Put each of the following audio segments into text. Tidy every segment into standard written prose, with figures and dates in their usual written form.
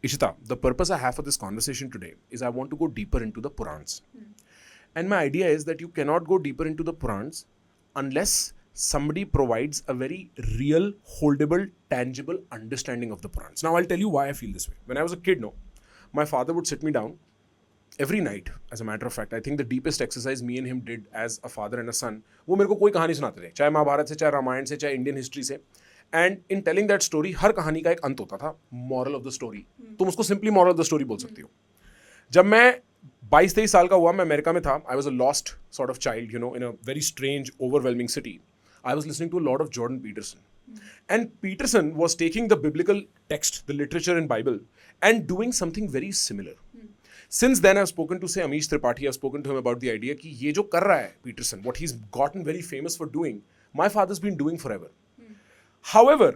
Ishita, the purpose I have for this conversation today is I want to go deeper into the Purans. And my idea is that you cannot go deeper into the Purans unless somebody provides a very real, holdable, tangible understanding of the Purans. Now, I'll tell you why I feel this way. When I was a kid, my father would sit me down every night. As a matter of fact, I think the deepest exercise me and him did as a father and a son, वो मेरे को कोई कहानी सुनाते थे, चाहे महाभारत से, चाहे रामायण से, चाहे इंडियन हिस्ट्री से. And in telling that story हर कहानी का एक अंत होता था, मॉरल ऑफ द स्टोरी. तुम उसको simply moral of the story बोल सकती हो. जब मैं 22-23 साल का हुआ, मैं अमेरिका में था. I was a lost sort of child, you know, in a very strange overwhelming city. I was listening to a lot of Jordan Peterson. And Peterson was taking the biblical text, the literature in Bible, and doing something very similar. Since then, I've spoken to, say, Amish Tripathi. I've spoken to him about the idea कि ये जो कर रहा है Peterson, what he's gotten very famous for doing, my father's been doing forever. However,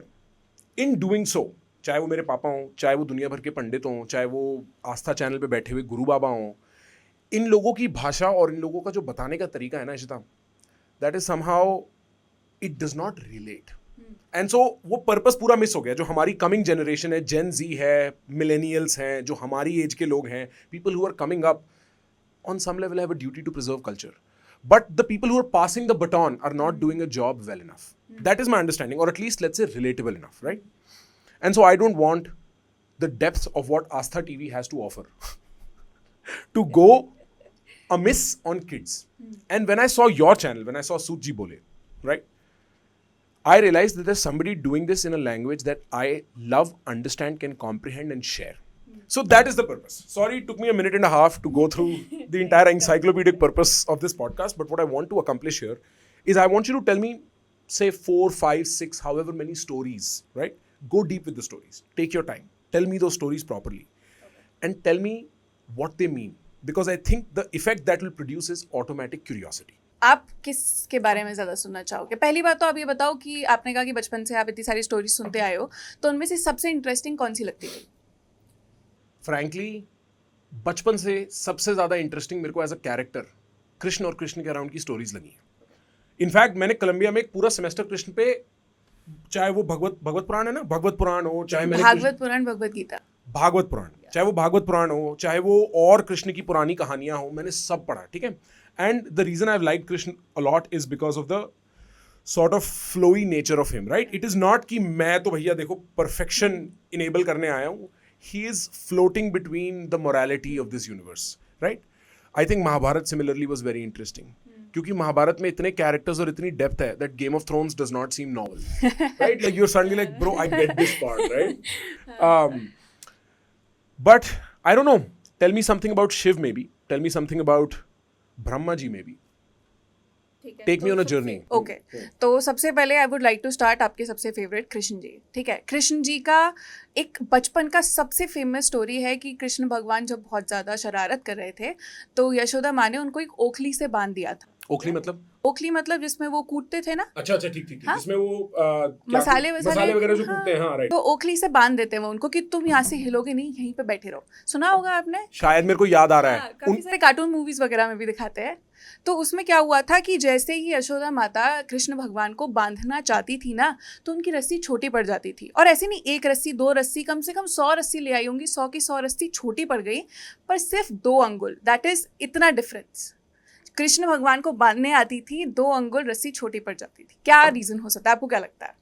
in doing so, चाहे वो मेरे पापा हों, चाहे वो दुनिया भर के पंडित हों, चाहे वो आस्था चैनल पे बैठे हुए गुरु बाबा हों, इन लोगों की भाषा और इन लोगों का जो बताने का तरीका है ना Ishita, that is somehow it does not relate. And so वो पर्पस पूरा मिस हो गया. जो हमारी कमिंग जनरेशन है, जेन जी है, मिलेनियल्स हैं, जो हमारी एज के लोग हैं, people who are coming up on some level have a duty to preserve culture. But the people who are passing the baton are not doing a job well enough. That is my understanding, or at least let's say relatable enough, right? And so I don't want the depth of what Astha TV has to offer to go amiss on kids. And when I saw your channel, when I saw Sujji Bole, right? I realized that there's somebody doing this in a language that I love, understand, can comprehend and share. So that is the purpose. Sorry, it took me a minute and a half to go through the entire encyclopedic purpose of this podcast. But what I want to accomplish here is I want you to tell me, say 4, 5, 6, however many stories, right? Go deep with the stories. Take your time. Tell me those stories properly. And tell me what they mean. Because I think the effect that will produce is automatic curiosity. आप किसके बारे में ज़्यादा सुनना चाहोगे? पहली बात तो आप ये बताओ कि आपने कहा कि बचपन से आप इतनी सारी स्टोरीज सुनते आए हो, तो उनमें से सबसे इंटरेस्टिंग कौन सी लगती है? फ्रैंकली बचपन से सबसे ज़्यादा इंटरेस्टिंग मेरे को एज अ कैरेक्टर कृष्ण और कृष्ण के अराउंड की स्टोरीज लगी हैं. इनफैक्ट मैंने कोलंबिया में एक पूरा सेमेस्टर कृष्ण पे, चाहे वो भगवत पुराण है ना, भगवत पुराण हो, चाहे मैंने भागवत पुराण, भगवत गीता, भागवत पुराण, चाहे वो भागवत पुराण हो, चाहे वो और कृष्ण की पुरानी कहानियां हो, मैंने सब पढ़ा. ठीक है. And the reason I like Krishna a lot is because of the sort of flowy nature of him, right? It is not कि मैं तो भैया देखो परफेक्शन इनेबल करने आया हूँ. He is floating between the morality of this universe, right? I think Mahabharata similarly was very interesting, क्योंकि महाभारत में इतने कैरेक्टर्स और इतनी डेप्थ है that Game of Thrones does not seem novel, right? Like you are suddenly like bro I get this part, right? But I don't know. Tell me something about Shiv maybe. Tell me something about Brahma ji maybe. Take me on a journey. Okay, तो सबसे पहले I would like to start आपके सबसे favourite Krishna ji. ठीक है, कृष्ण जी का एक बचपन का सबसे फेमस स्टोरी है कि कृष्ण भगवान जब बहुत ज़्यादा शरारत कर रहे थे तो यशोदा माँ ने उनको एक ओखली से बांध दिया था. ओखली मतलब? ओखली मतलब जिसमें वो कूटते थे ना. अच्छा ठीक. हाँ? जिसमें वो मसाले वगैरह जो हाँ, कूटते हैं, हाँ, राइट. तो ओखली से बांध देते हैं वो उनको कि तुम यहाँ से हिलोगे नहीं, यहीं पे बैठे रहो. सुना होगा आपने, शायद मेरे को याद आ रहा है. काफी सारे कार्टून मूवीज वगैरह में भी दिखाते हैं. तो उसमें क्या हुआ था कि जैसे ही यशोदा माता कृष्ण भगवान को बांधना चाहती थी ना, तो उनकी रस्सी छोटी पड़ जाती थी. और ऐसे नहीं, एक रस्सी, 2 रस्सी, कम से कम 100 रस्सी ले आई होंगी, 100 की 100 रस्सी छोटी पड़ गई, पर सिर्फ 2 अंगुल. दैट इज इतना डिफरेंस. कृष्ण भगवान को बांधने आती थी, 2 अंगुल रस्सी छोटी पड़ जाती थी. क्या रीजन हो सकता है, आपको क्या लगता है?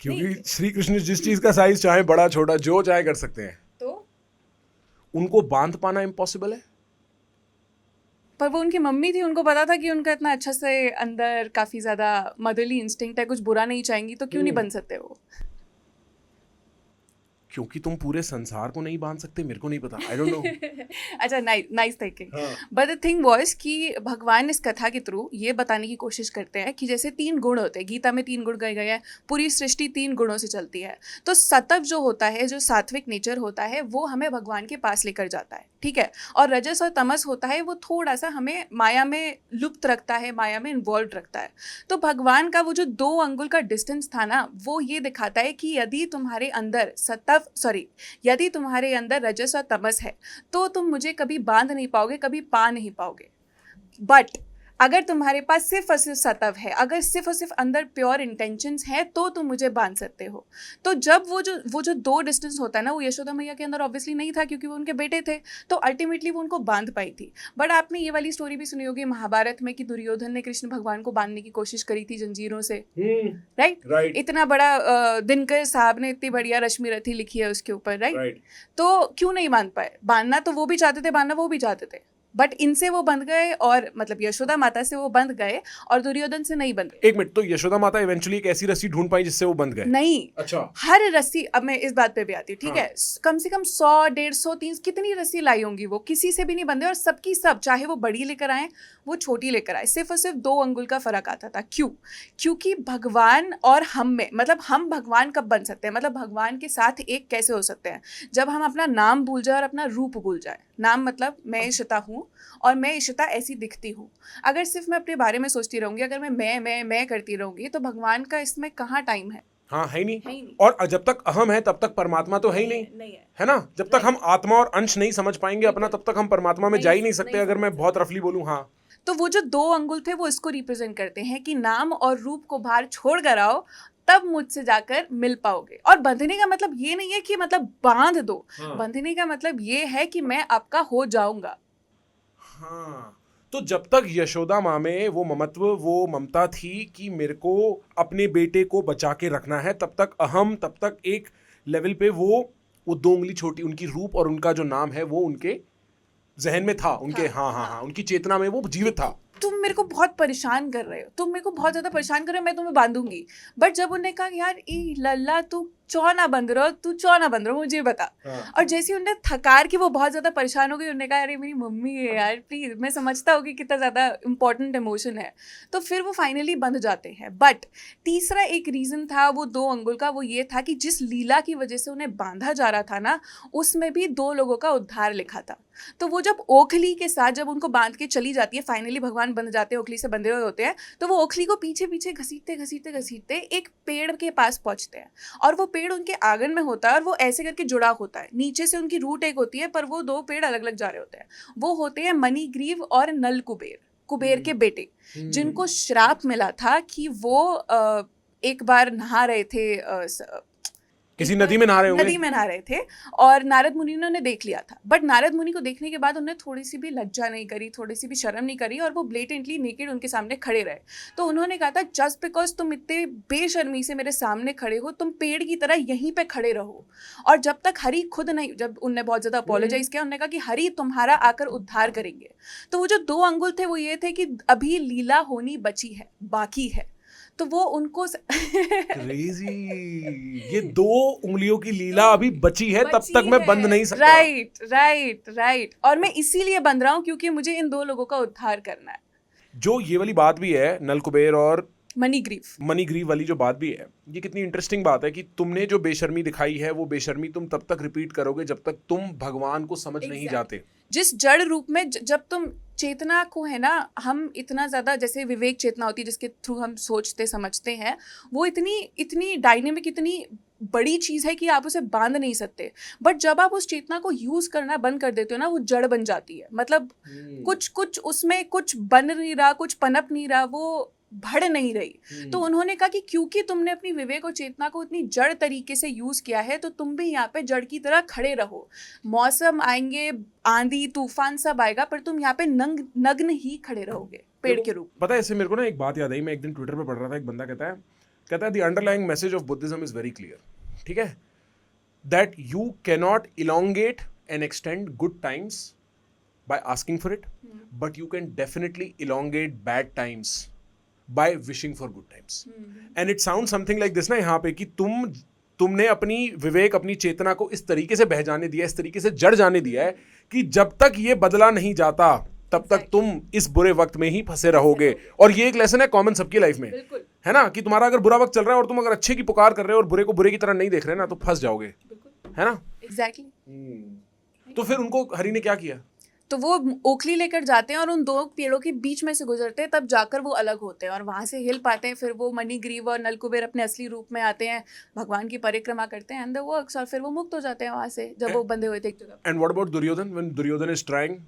क्योंकि श्री कृष्ण जिस चीज का साइज चाहे बड़ा छोटा जो चाहे कर सकते हैं, तो उनको बांध पाना इम्पॉसिबल है. पर वो उनकी मम्मी थी, उनको पता था कि उनका इतना अच्छा से अंदर काफी ज्यादा मदरली इंस्टिंक्ट है, कुछ बुरा नहीं चाहेंगी, तो क्यों नहीं बन सकते वो? क्योंकि तुम पूरे संसार को नहीं बांध सकते, मेरे को नहीं पता, आई डोंट नो. अच्छा, nice thinking. But the thing was कि भगवान इस कथा के थ्रू ये बताने की कोशिश करते हैं कि जैसे 3 गुण होते हैं, गीता में 3 गुण कहे गए हैं, पूरी सृष्टि 3 गुणों से चलती है. तो सत्व जो होता है, जो सात्विक नेचर होता है, वो हमें भगवान के पास लेकर जाता है. ठीक है. और रजस और तमस होता है, वो थोड़ा सा हमें माया में लुप्त रखता है, माया में इन्वॉल्व रखता है. तो भगवान का वो जो 2 अंगुल का डिस्टेंस था ना, वो ये दिखाता है कि यदि तुम्हारे अंदर यदि तुम्हारे अंदर रजस और तमस है, तो तुम मुझे कभी बांध नहीं पाओगे, कभी पा नहीं पाओगे. बट अगर तुम्हारे पास सिर्फ और सिर्फ सतव है, अगर सिर्फ और सिर्फ अंदर प्योर इंटेंशंस है, तो तुम मुझे बांध सकते हो। तो जब वो जो 2 डिस्टेंस होता है ना, वो यशोदा मैया के अंदर ऑब्वियसली नहीं था, क्योंकि वो उनके बेटे थे, तो अल्टीमेटली वो उनको बांध पाई थी। बट आपने ये वाली स्टोरी भी सुनी होगी महाभारत में कि दुर्योधन ने कृष्ण भगवान को बांधने की कोशिश करी थी जंजीरों से, राइट? इतना बड़ा दिनकर साहब ने इतनी बढ़िया रश्मि रथी लिखी है उसके ऊपर, राइट? तो क्यों नहीं बांध पाए? बांधना तो वो भी चाहते थे, बांधना वो भी चाहते थे, बट इनसे वो बंध गए, और मतलब यशोदा माता से वो बंध गए और दुर्योधन से नहीं बंध गए। एक मिनट, तो यशोदा माता इवेंचुअली एक ऐसी रस्सी ढूंढ पाई जिससे वो बंध गए? नहीं, अच्छा। हर रस्सी, अब मैं इस बात पे भी आती हूँ, ठीक है, कम से कम 100, 150, 300 कितनी रस्सी लाई होंगी, वो किसी से भी नहीं बंधे, और सबकी सब, चाहे वो बड़ी लेकर आए वो छोटी लेकर आए, सिर्फ और सिर्फ 2 अंगुल का फर्क आता था। क्यों? क्योंकि भगवान और हम में, मतलब हम भगवान कब बन सकते हैं, मतलब भगवान के साथ एक कैसे हो सकते हैं? जब हम अपना नाम भूल जाए और अपना रूप भूल जाए। नाम मतलब मैं इशिता हूँ और मैं इशिता ऐसी दिखती हूँ। अगर सिर्फ मैं अपने बारे में सोचती रहूंगी, अगर मैं करती रहूंगी, तो भगवान का इसमें कहाँ टाइम है? हाँ, है ही नहीं। और जब तक अहम है तब तक परमात्मा तो है ही नहीं, है ना? जब तक हम आत्मा और अंश नहीं समझ पाएंगे अपना, तब तक हम परमात्मा में जा ही नहीं सकते, अगर मैं बहुत रफली बोलूं। हाँ, तो वो जो 2 अंगुल थे वो इसको रिप्रेजेंट करते हैं कि नाम और रूप को बाहर छोड़ कर आओ, तब मुझसे जाकर मिल पाओगे। और बंधने का मतलब ये नहीं है कि मतलब बांध दो, बंधने का मतलब ये है कि मैं आपका हो जाऊंगा। हाँ, तो जब तक यशोदा माँ में वो ममत्व, वो ममता थी कि मेरे को अपने बेटे को बचा के रखना है, तब तक अहम, तब तक एक लेवल पे वो 2 उंगली छोटी, उनकी रूप और उनका जो नाम है वो उनके जहन में था, उनके हाँ, उनकी चेतना में वो जीवित था। तुम मेरे को बहुत परेशान कर रहे हो, तुम मेरे को बहुत ज्यादा परेशान कर रहे हो, मैं तुम्हें बांधूंगी। बट जब उन्होंने कहा यार ई लल्ला तू चौ ना बंध रहो, मुझे बता। और जैसे उन्हें थकार कि वो बहुत ज्यादा परेशान हो गई, उन्होंने कहा अरे मेरी मम्मी है यार, प्लीज, मैं समझता हूँ कि कितना ज्यादा इंपॉर्टेंट इमोशन है। तो फिर वो फाइनली बंध जाते हैं। बट तीसरा एक रीजन था वो 2 अंगुल का, वो ये था कि जिस लीला की वजह से उन्हें बांधा जा रहा था ना, उसमें भी 2 लोगों का उद्धार लिखा था। तो वो जब ओखली के साथ, जब उनको बांध के चली जाती है, फाइनली भगवान बंध जाते हैं, ओखली से बंधे हुए होते हैं, तो वो ओखली को पीछे पीछे घसीटते एक पेड़ के पास पहुंचते हैं, और वो पेड़ उनके आंगन में होता है, और वो ऐसे करके जुड़ा होता है, नीचे से उनकी रूट एक होती है, पर वो 2 पेड़ अलग अलग जा रहे होते हैं। वो होते हैं मणिग्रीव और नल कुबेर, कुबेर के बेटे, जिनको श्राप मिला था कि वो एक बार नहा रहे थे, किसी नदी में नहा रहे थे, और नारद मुनि ने उन्हें देख लिया था। बट नारद मुनि को देखने के बाद उन्हें थोड़ी सी भी लज्जा नहीं करी, थोड़ी सी भी शर्म नहीं करी, और वो ब्लेटेंटली नेकेड उनके सामने खड़े रहे। तो उन्होंने कहा था जस्ट बिकॉज तुम इतने बेशर्मी से मेरे सामने खड़े हो, तुम पेड़ की तरह यहीं पे खड़े रहो। और जब तक हरि खुद नहीं, जब उनने बहुत ज्यादा अपोलोजाइज किया, उन्होंने कहा कि हरि तुम्हारा आकर उद्धार करेंगे। तो वो जो 2 अंगुल थे वो ये थे कि अभी लीला होनी बची है, बाकी है। तो वो उनको क्रेजी, ये 2 उंगलियों की लीला अभी बची है, तब तक मैं बंद नहीं सकता। राइट। और मैं इसीलिए बंध रहा हूँ क्योंकि मुझे इन 2 लोगों का उद्धार करना है। जो ये वाली बात भी है, नल कुबेर और मणिग्रीव वाली जो बात भी है, ये कितनी इंटरेस्टिंग बात है कि तुमने जो बेशर्मी दिखाई है, वो बेशर्मी तुम तब तक रिपीट करोगे जब तक तुम भगवान को समझ नहीं जाते। जिस जड़ रूप में जब तुम चेतना को, है ना, हम इतना ज्यादा, जैसे विवेक चेतना होती है जिसके थ्रू हम सोचते समझते हैं, वो इतनी डायनेमिक, इतनी बड़ी चीज है कि आप उसे बांध नहीं सकते। बट जब आप उस चेतना को यूज करना बंद कर देते हो ना, वो जड़ बन जाती है। मतलब कुछ उसमें कुछ बन नहीं रहा, कुछ पनप नहीं रहा, वो बढ़ नहीं रही। तो उन्होंने कहा कि क्योंकि तुमने अपनी विवेक और चेतना को इतनी जड़ तरीके से यूज किया है, तो तुम भी यहाँ पे जड़ की तरह खड़े रहो। मौसम आएंगे, आंधी तूफान सब आएगा, पर तुम यहाँ पे नग्न ही खड़े रहोगे पेड़ के रूप। पता है, इससे मेरे को ना एक बात याद आई। मैं एक दिन ट्विटर पे पढ़ रहा था, एक बंदा कहता है the underlying message of Buddhism is very clear, ठीक है, that you cannot elongate and extend good times by asking for it, but you can definitely elongate bad times by wishing for good times. And it sounds something like this ना यहाँ पे, कि तुमने अपनी विवेक, अपनी चेतना को इस तरीके से बह जाने दिया, इस तरीके से जड़ जाने दिया है कि जब तक ये बदला नहीं जाता तब तक तुम इस बुरे वक्त में ही फंसे रहोगे। और ये एक लेसन है कॉमन सबकी लाइफ में, है ना, कि तुम्हारा अगर बुरा वक्त चल रहा है और तुम अगर अच्छे की पुकार कर रहे हो और बुरे को बुरे की तरह नहीं देख रहे ना, तो फंस जाओगे, है ना। एग्जैक्टली। तो फिर उनको हरि ने क्या किया? तो वो ओखली लेकर जाते हैं और उन 2 पेड़ों के बीच में से गुजरते हैं, तब जाकर वो अलग होते हैं और वहां से हिल पाते हैं। फिर वो मणिग्रीव और नलकुबेर अपने असली रूप में आते हैं, भगवान की परिक्रमा करते हैं, एंड द वर्क्स, और फिर वो मुक्त हो जाते हैं वहां से, जब वो बंधे हुए थे एक जगह। And what about Duryodhana, when Duryodhana is trying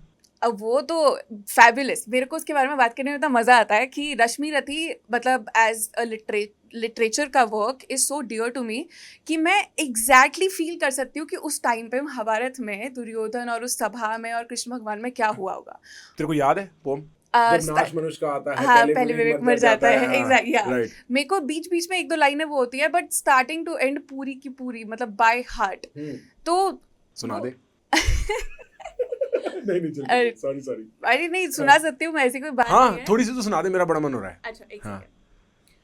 अब वो तो फैबुलस, मेरे को उसके बारे में बात करने में इतना मज़ा आता है कि रश्मि रथी मतलब एज अ लिटरेचर का work is so dear to me कि मैं एग्जैक्टली फील कर सकती हूँ कि उस टाइम पे महाभारत में दुर्योधन और उस सभा में और कृष्ण भगवान में क्या हुआ होगा। तेरे को याद है पोम जब नाश मनुष्य का आता है, हाँ, पहले विवेक मर जाता है, हाँ, एग्जैक्ट या right. मेरे को बीच बीच में एक दो लाइनें वो होती है, बट स्टार्टिंग टू एंड पूरी की पूरी मतलब बाय हार्ट। तो सुना दे। सॉरी अरे नहीं सुना सकती हूँ मैं, ऐसी कोई बात नहीं हाँ है। थोड़ी सी तो सुना दे, मेरा बड़ा मन हो रहा है। अच्छा एक हाँ। सेकंड।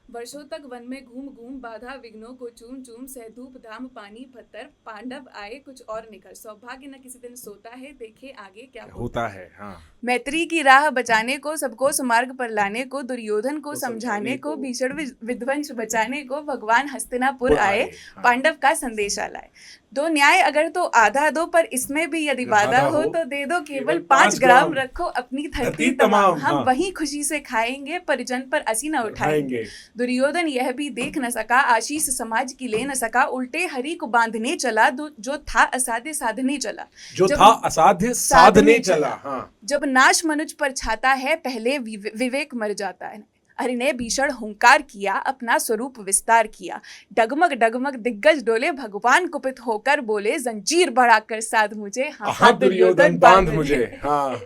वर्षों तक वन में घूम घूम बाधा विघ्नों को चूम चूम सह धूप धाम पानी पत्थर पांडव आए कुछ और निकल सौभाग्य न किसी दिन सोता है देखे आगे क्या होता है। हाँ मैत्री की राह बचाने को सबको सुमार्ग पर लाने को दुर्योधन को समझाने को भीषण विध्वंस बचाने को भगवान हस्तिनापुर आए हाँ। पांडव का संदेशा लाए। दो न्याय अगर तो आधा दो पर इसमें भी यदि बाधा हो तो दे दो केवल 5 ग्राम रखो अपनी धरती तमाम हम हाँ। वही खुशी से खाएंगे परिजन पर असी न उठाएंगे। दुर्योधन यह भी देख न सका आशीष समाज की ले न सका उल्टे हरि को बांधने चला जो था असाध्य साधने चला। जो था असाध्य साधने चला। हाँ। जब नाश मनुज पर छाता है पहले विवेक मर जाता है। हरि ने भीषण हुंकार किया अपना स्वरूप विस्तार किया डगमग डगमग दिग्गज डोले भगवान कुपित होकर बोले जंजीर बढ़ाकर साध मुझे हाँ दुर्योधन बांध मुझे। हाँ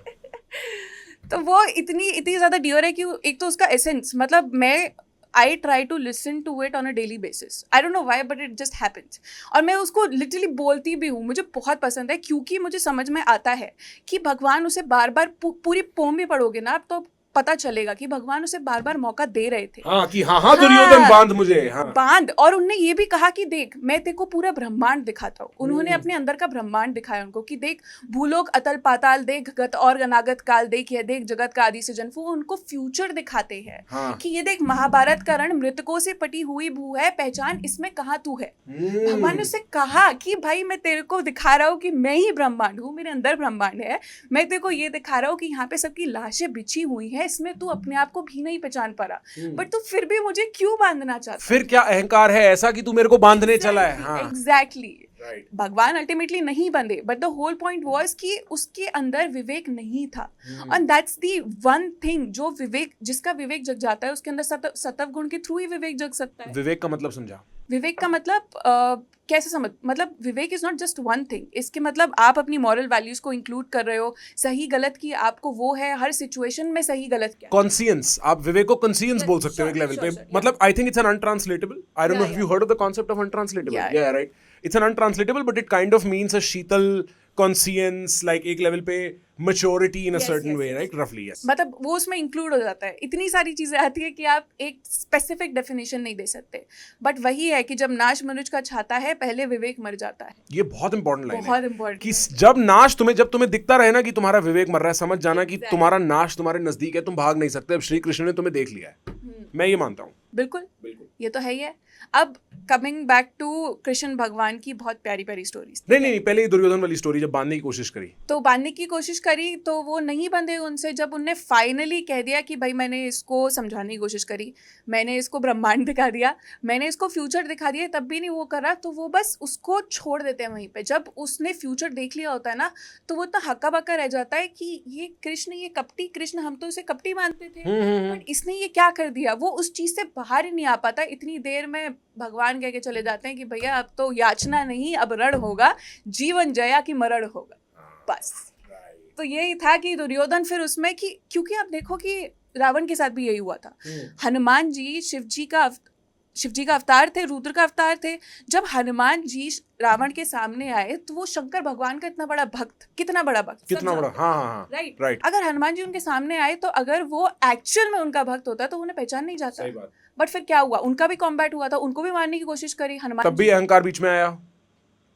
तो वो इतनी ज्यादा डियर है कि एक तो उसका एसेंस मतलब मैं I try to listen to it on a daily basis. I don't know why but it just happens. और मैं उसको लिटरली बोलती भी हूँ, मुझे बहुत पसंद है क्योंकि मुझे समझ में आता है कि भगवान उसे बार बार पूरी पोम भी पढ़ोगे ना तो पता चलेगा कि भगवान उसे बार बार मौका दे रहे थे। हाँ कि हाँ दुर्योधन बांध मुझे। हाँ बांध। और उनने ये भी कहा कि देख मैं तेरे को पूरा ब्रह्मांड दिखाता हूँ। उन्होंने अपने अंदर का ब्रह्मांड दिखाया उनको कि देख भूलोक अतल पाताल देख गत और अनागत काल देख यह देख जगत का आदि से जन्म। वो उनको फ्यूचर दिखाते हैं। हाँ। कि ये देख महाभारत का रण मृतकों से पटी हुई भू है पहचान इसमें कहाँ तू है। भगवान ने उससे कहा कि भाई मैं तेरे को दिखा रहा हूँ कि मैं ही ब्रह्मांड हूँ, मेरे अंदर ब्रह्मांड है। मैं तेरे को ये दिखा रहा हूँ कि यहाँ पे सबकी लाशें बिछी हुई है, इसमें तू अपने आप को भी नहीं पहचान पा रहा बट तू फिर भी मुझे क्यों बांधना चाहता। फिर क्या अहंकार है ऐसा कि तू मेरे को बांधने चला है। हाँ एग्जैक्टली। भगवान अल्टीमेटली नहीं बंधे but the whole point was कि उसके अंदर विवेक नहीं था। And that's the one thing जो विवेक जिसका विवेक जग जाता है उसके अंदर सत्व गुण के थ्रू ही विवेक जग सकता है। विवेक का मतलब समझा? विवेक का मतलब कैसे समझ मतलब Vivek is not just one thing. इसके मतलब आप अपनी मॉरल वैल्यूज को इंक्लूड कर रहे हो, सही गलत की आपको वो है हर सिचुएशन में सही गलत क्या। कॉन्सियंस, आप विवेक को कॉन्सियंस बोल सकते हो एक लेवल पे। मतलब I think it's an untranslatable, I don't know if you heard of the concept of untranslatable. Yeah right, it's an untranslatable but it kind of means a शीतल कॉन्सियंस, लाइक एक level पे maturity in a certain way, right? Roughly, yes. मतलब वो उसमें include हो जाता है। इतनी सारी चीजें आती है कि आप एक स्पेसिफिक डेफिनेशन नहीं दे सकते बट वही है कि जब नाश मनुज का छाता है पहले विवेक मर जाता है। ये बहुत इंपॉर्टेंट लाइन है, बहुत इंपॉर्टेंट कि जब नाश जब तुम्हें दिखता रहे ना कि तुम्हारा विवेक मर रहा है, समझ जाना कि तुम्हारा नाश तुम्हारे नजदीक है, तुम भाग नहीं सकते। अब श्री कृष्ण ने तुम्हें देख लिया है। मैं ये मानता हूँ। बिल्कुल ये तो है ही है। अब कमिंग बैक टू कृष्ण भगवान की बहुत प्यारी प्यारी स्टोरीज। नहीं पहले ही दुर्योधन वाली स्टोरी जब बांधने की कोशिश करी तो बांधने की कोशिश करी तो वो नहीं बंधे उनसे। जब उनने फाइनली कह दिया कि भाई मैंने इसको समझाने की कोशिश करी, मैंने इसको ब्रह्मांड दिखा दिया, मैंने इसको फ्यूचर दिखा दिया, तब भी नहीं वो कर रहा तो वो बस उसको छोड़ देते हैं वहीं पे। जब उसने फ्यूचर देख लिया होता है ना तो वो तो हक्का बक्का रह जाता है कि ये कृष्ण, ये कपटी कृष्ण, हम तो इसे कपटी मानते थे बट इसने ये क्या कर दिया। वो उस चीज से बाहर ही नहीं आ पाता। इतनी देर में भगवान कह के चले जाते हैं कि भैया अब तो याचना नहीं, अब रण होगा, जीवन जया कि मरण होगा, बस। तो यही था कि दुर्योधन फिर उसमें कि क्योंकि आप देखो कि रावण के साथ भी यही हुआ था। हनुमान जी शिव जी का अवतार थे, रुद्र का अवतार थे। जब हनुमान जी रावण के सामने आए तो वो शंकर भगवान का इतना बड़ा भक्त, कितना बड़ा भक्त, कितना बड़ा, हाँ राइट। अगर हनुमान जी उनके सामने आए तो अगर वो एक्चुअल में उनका भक्त होता तो उन्हें पहचान नहीं जाता। बट फिर क्या हुआ, उनका भी कॉम्बैट हुआ था, उनको भी मारने की कोशिश करी हनुमान। तब भी अहंकार बीच में आया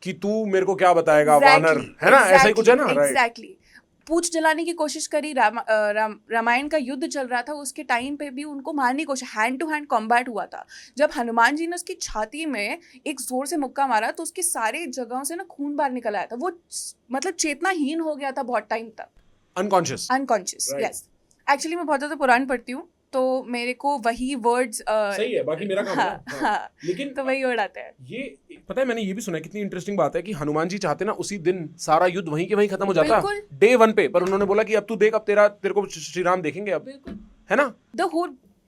कि तू मेरे को क्या बताएगा, वानर है ना, ऐसा ही कुछ है ना। एग्जैक्टली। पूछ जलाने की कोशिश करी। रामायण का युद्ध चल रहा था, उसके टाइम पे भी उनको मारने की कोशिश, हैंड टू हैंड कॉम्बैट हुआ था। जब हनुमान जी ने उसकी छाती में एक जोर से मुक्का मारा तो उसकी सारी जगहों से ना खून बाहर निकल आया था। वो मतलब चेतनाहीन हो गया था बहुत टाइम तक, अनकॉन्शियस। यस। एक्चुअली मैं बहुत ज़्यादा पुराण पढ़ती हूँ तो मेरे को वही वर्ड्स सही है, बाकी मेरा काम है। हाँ, हाँ, लेकिन तो वही वर्ड आते हैं। ये पता है, मैंने ये भी सुना है, कितनी इंटरेस्टिंग बात है कि हनुमान जी चाहते ना उसी दिन सारा युद्ध वहीं के वहीं खत्म हो जाता डे 1 पे, पर उन्होंने बोला कि अब तू देख, अब तेरे को श्री राम देखेंगे अब, है ना।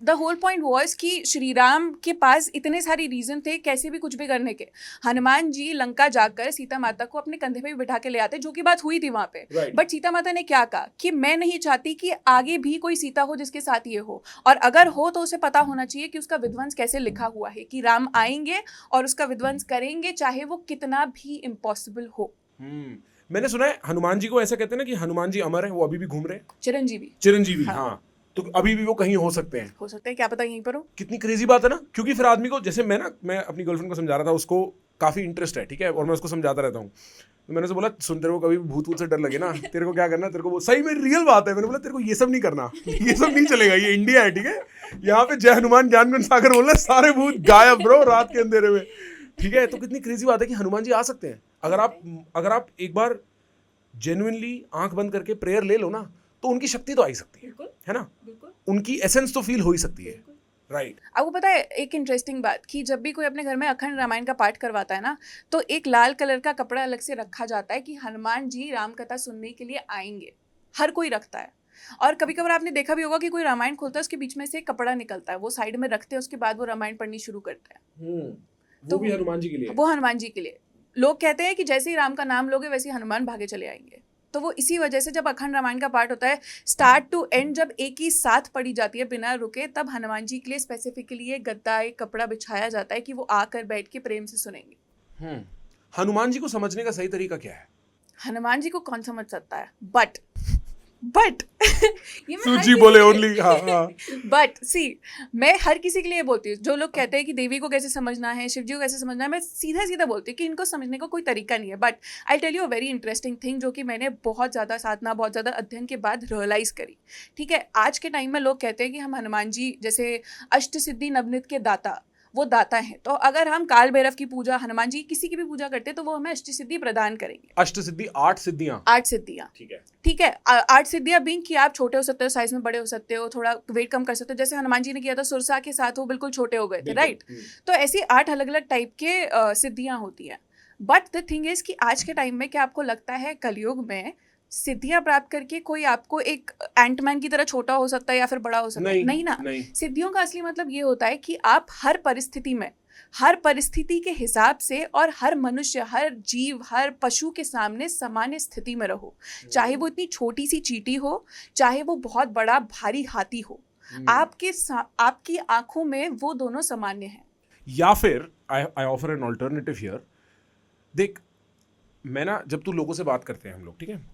द होल पॉइंट वॉज कि श्री राम के पास इतने सारे रीजन थे कैसे भी कुछ भी करने के। हनुमान जी लंका जाकर सीता माता को अपने कंधे पे भी बिठा के ले आते, जो की बात हुई थी वहां पे। बट सीता माता ने क्या कहा कि मैं नहीं चाहती कि आगे भी कोई सीता हो जिसके साथ ये हो, और अगर हो तो उसे पता होना चाहिए कि उसका विध्वंस कैसे लिखा हुआ है, कि राम आएंगे और उसका विध्वंस करेंगे, चाहे वो कितना भी इम्पॉसिबल हो। मैंने सुना है हनुमान जी को ऐसा कहते हैं ना कि हनुमान जी अमर है, वो अभी भी घूम रहे हैं, चिरंजीवी। हाँ, तो अभी भी वो कहीं हो सकते हैं, क्या पता यहीं पर हो। कितनी क्रेजी बात है ना। क्योंकि फिर आदमी को, जैसे मैं अपनी गर्लफ्रेंड को समझा रहा था, उसको काफी इंटरेस्ट है, ठीक है, और मैं उसको समझाता रहता हूँ, तो मैंने उसे बोला सुन, तेरे को कभी भूत से डर लगे ना, तेरे को क्या करना, तेरे को सही में रियल बात है, मैंने बोला तेरे को ये सब नहीं करना, ये सब नहीं चलेगा, ये इंडिया है, ठीक है, यहाँ पे जय हनुमान ज्ञान गुण सागर बोलना, सारे भूत गायब ब्रो रात के अंधेरे में, ठीक है। तो कितनी क्रेजी बात है कि हनुमान जी आ सकते हैं। अगर आप एक बार जेन्युइनली आंख बंद करके प्रेयर ले लो ना, तो उनकी शक्ति तो आ ही सकती है ना, उनकी एसेंस तो फील हो ही सकती है, राइट। आपको पता है एक इंटरेस्टिंग बात, कि जब भी कोई अपने घर में अखंड रामायण का पाठ करवाता है ना, तो एक लाल कलर का कपड़ा अलग से रखा जाता है कि हनुमान जी राम कथा सुनने के लिए आएंगे, हर कोई रखता है। और कभी कभार आपने देखा भी होगा कि कोई रामायण खोलता है, उसके बीच में से एक कपड़ा निकलता है, वो साइड में रखते हैं, उसके बाद वो रामायण पढ़नी शुरू करते हैं। वो भी हनुमान जी के लिए, वो हनुमान जी के लिए। लोग कहते हैं कि जैसे ही राम का नाम लोगे वैसे ही हनुमान भागे चले आएंगे। तो वो इसी वजह से जब अखंड रामायण का पाठ होता है, स्टार्ट टू एंड जब एक ही साथ पढ़ी जाती है बिना रुके, तब हनुमान जी के लिए स्पेसिफिकली एक गद्दा, एक कपड़ा बिछाया जाता है कि वो आकर बैठ के प्रेम से सुनेंगे। हनुमान जी को समझने का सही तरीका क्या है? हनुमान जी को कौन समझ सकता है, बट सूजी बोले ओनली, बट सी, मैं हर किसी के लिए बोलती हूँ, जो लोग कहते हैं कि देवी को कैसे समझना है, शिव जी को कैसे समझना है, मैं सीधा सीधा बोलती हूँ कि इनको समझने का कोई तरीका नहीं है। But I tell you a very interesting thing, जो कि मैंने बहुत ज़्यादा साधना, बहुत ज़्यादा अध्ययन के बाद रियलाइज़ करी। ठीक है, आज के टाइम में लोग कहते हैं कि हम हनुमान जी जैसे अष्ट सिद्धि नवनीत के दाता, वो दाता है, तो अगर हम काल भैरव की पूजा, हनुमान जी किसी की भी पूजा करते हैं, तो वो हमें अष्ट सिद्धि प्रदान करेंगे। अष्ट सिद्धि 8 सिद्धियां, ठीक है 8 सिद्धियां बीइंग कि आप छोटे हो सकते हो, साइज में बड़े हो सकते हो, थोड़ा वेट कम कर सकते हो, जैसे हनुमान जी ने किया था सुरसा के साथ, वो बिल्कुल छोटे हो गए थे, राइट। तो ऐसी 8 अलग अलग टाइप के सिद्धियां होती हैं। बट द थिंग इज कि आज के टाइम में क्या आपको लगता है कलयुग में सिद्धियां प्राप्त करके कोई आपको एक एंटमैन की तरह छोटा हो सकता है या फिर बड़ा हो सकता है? नहीं ना। सिद्धियों का असली मतलब ये होता है कि आप हर परिस्थिति में, हर परिस्थिति के हिसाब से, और हर मनुष्य, हर जीव, हर पशु के सामने सामान्य स्थिति में रहो, चाहे वो इतनी छोटी सी चींटी हो, चाहे वो बहुत बड़ा भारी हाथी हो, आपकी आंखों में वो दोनों सामान्य हैं। या फिर I offer an alternative here. देख, मैं ना, जब तू लोगों से बात करते हैं हम लोग, ठीक है,